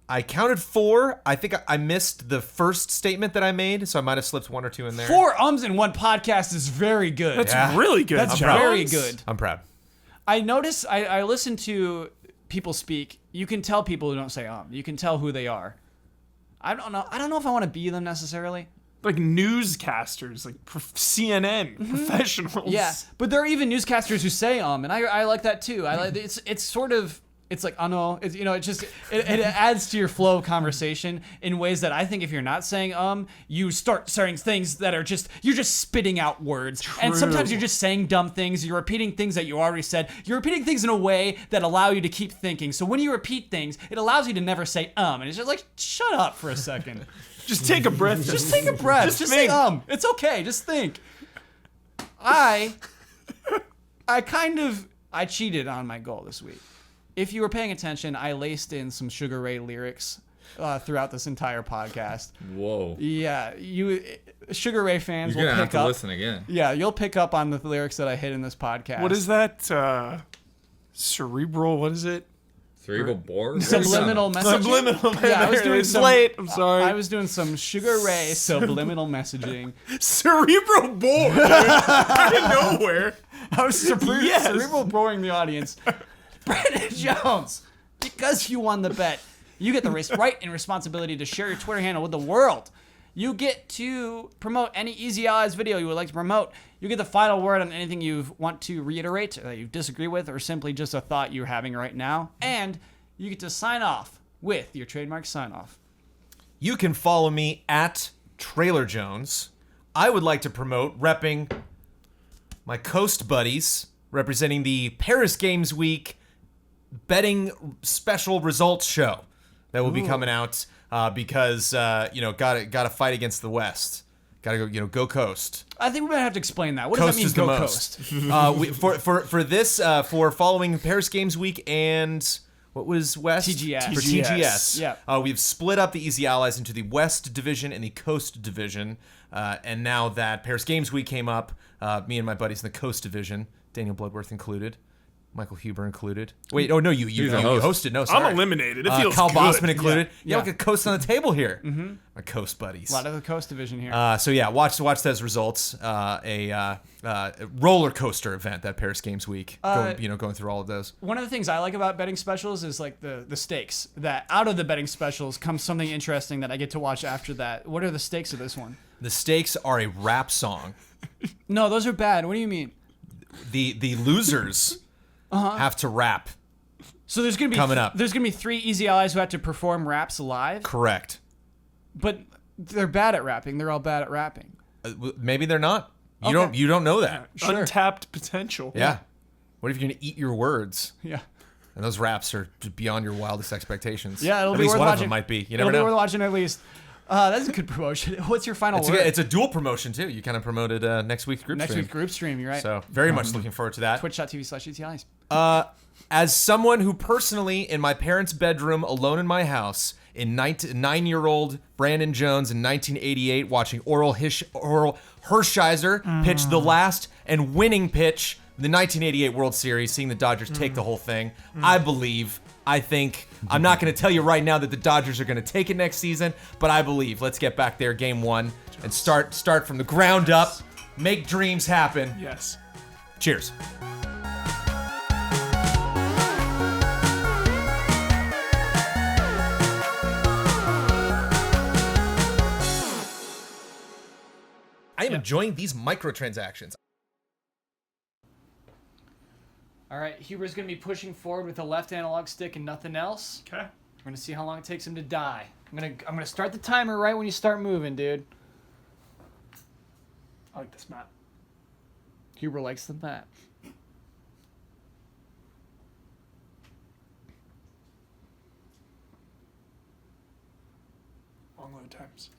I counted 4. I think I missed the first statement that I made, so I might have slipped 1 or 2 in there. 4 in one podcast is very good. That's really good. That's Jones. very good. I'm proud. I notice, I listen to people speak. You can tell people who don't say You can tell who they are. I don't know if I want to be them necessarily. Like newscasters, like CNN professionals. Yeah, but there are even newscasters who say and I like that too. I like it's sort of. It's like, oh no, it adds to your flow of conversation in ways that I think if you're not saying you start saying things that are you're just spitting out words. True. And sometimes you're just saying dumb things, you're repeating things that you already said. You're repeating things in a way that allow you to keep thinking. So when you repeat things, it allows you to never say and it's just like, shut up for a second. Just take a breath. Just take a breath. Just say It's okay, just think. I cheated on my goal this week. If you were paying attention, I laced in some Sugar Ray lyrics throughout this entire podcast. Whoa. Yeah, Sugar Ray fans will pick up. You're gonna have to listen again. Yeah, you'll pick up on the lyrics that I hit in this podcast. What is that? Cerebral? What is it? Cerebral bore? Subliminal messaging. Subliminal. Yeah, I was doing it's late. I'm sorry. I was doing some Sugar Ray subliminal messaging. Cerebral bore. Out of nowhere. I was cerebral boring the audience. Brandon Jones, because you won the bet, you get the right and responsibility to share your Twitter handle with the world. You get to promote any Easy Allies video you would like to promote. You get the final word on anything you want to reiterate that you disagree with or simply just a thought you're having right now. And you get to sign off with your trademark sign off. You can follow me at Trailer Jones. I would like to promote repping my Coast buddies, representing the Paris Games Week betting special results show that will be coming out because gotta fight against the West. Gotta go Coast. I think we might have to explain that. What Coast does that mean? Go Coast. For following Paris Games Week and what was West? TGS. For TGS. Yeah. We've split up the Easy Allies into the West Division and the Coast Division. And now that Paris Games Week came up, me and my buddies in the Coast Division, Daniel Bloodworth included, Michael Huber included. Wait, oh no, you hosted. No, sorry. I'm eliminated. It feels Kyle good. Bossman included. Yeah. Like a Coast on the table here. Mm-hmm. My Coast buddies. A lot of the Coast Division here. So yeah, watch those results. A roller coaster event that Paris Games Week. Going through all of those. One of the things I like about betting specials is like the stakes. That out of the betting specials comes something interesting that I get to watch after that. What are the stakes of this one? The stakes are a rap song. No, those are bad. What do you mean? The losers have to rap. So there's gonna be coming up. There's gonna be 3 Easy Allies who have to perform raps live. Correct. But they're bad at rapping. They're all bad at rapping. Maybe they're not. Okay. You don't know that. Sure. Untapped potential. Yeah. What if you're gonna eat your words? Yeah. And those raps are beyond your wildest expectations. Yeah, it'll at be least worth one watching. of them might be. You never It'll know. be worth watching at least. That's a good promotion. What's your final word? It's a dual promotion too. You kind of promoted next week's group stream. Next week's group stream. You're right. So very much looking forward to that. Twitch.tv/ETIs. As someone who personally, in my parents' bedroom, alone in my house, in 9-year-old Brandon Jones in 1988, watching Oral Hershiser pitch the last and winning pitch of the 1988 World Series, seeing the Dodgers take the whole thing, I think, I'm not going to tell you right now that the Dodgers are going to take it next season, but I believe. Let's get back there, game 1, and start from the ground up, make dreams happen. Yes. Cheers. I am enjoying these microtransactions. All right, Huber's going to be pushing forward with the left analog stick and nothing else. Okay. We're going to see how long it takes him to die. I'm gonna start the timer right when you start moving, dude. I like this map. Huber likes the map. Long load times.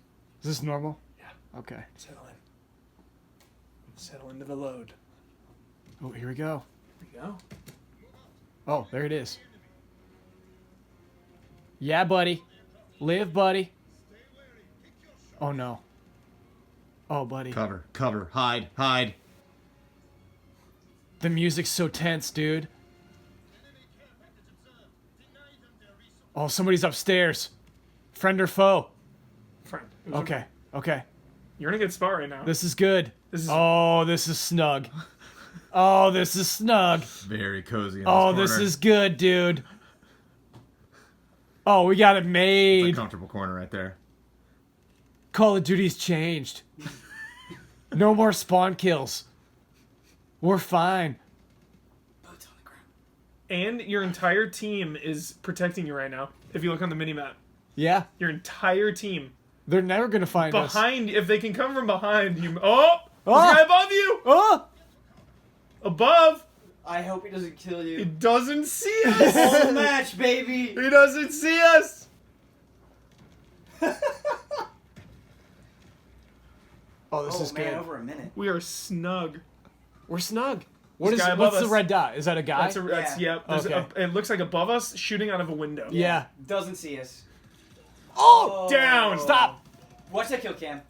Is this normal? Yeah. Okay. Settle in. Settle into the load. Oh, here we go. we go. Oh, there it is. Yeah, buddy. Live, buddy. Oh, no. Oh, buddy. Cover, hide. The music's so tense, dude. Oh, somebody's upstairs. Friend or foe? Friend. It was Okay, okay. You're in a good spot right now. This is good. This is- Oh, this is snug. Oh, this is snug. Very cozy. In Oh, this this corner. is good, dude. Oh, we got it It's a made. comfortable corner right there. Call of Duty's changed. No more spawn kills. We're fine. And your entire team is protecting you right now. If you look on the minimap, Yeah, your entire team they're never gonna find us. behind. If they can come from behind you, oh, Oh! there's a guy above you, Oh! above. I hope he doesn't kill He you. doesn't see us. Whole match, baby. He doesn't see us. Oh, this Oh is man, good. over a minute. We are snug. We're snug. What is? guy above What's the us. red dot? Is that a guy? That's Yeah. yep. There's Okay. it looks like above us, shooting out of a window. Yeah. Doesn't see us. Oh! Down. Stop! Watch that kill cam.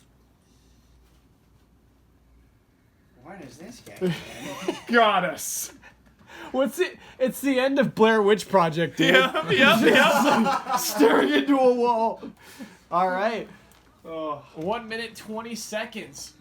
Why does this guy? Got us. What's it? It's the end of Blair Witch Project, dude. Yep. Staring into a wall. All right. Oh, 1 minute 20 seconds.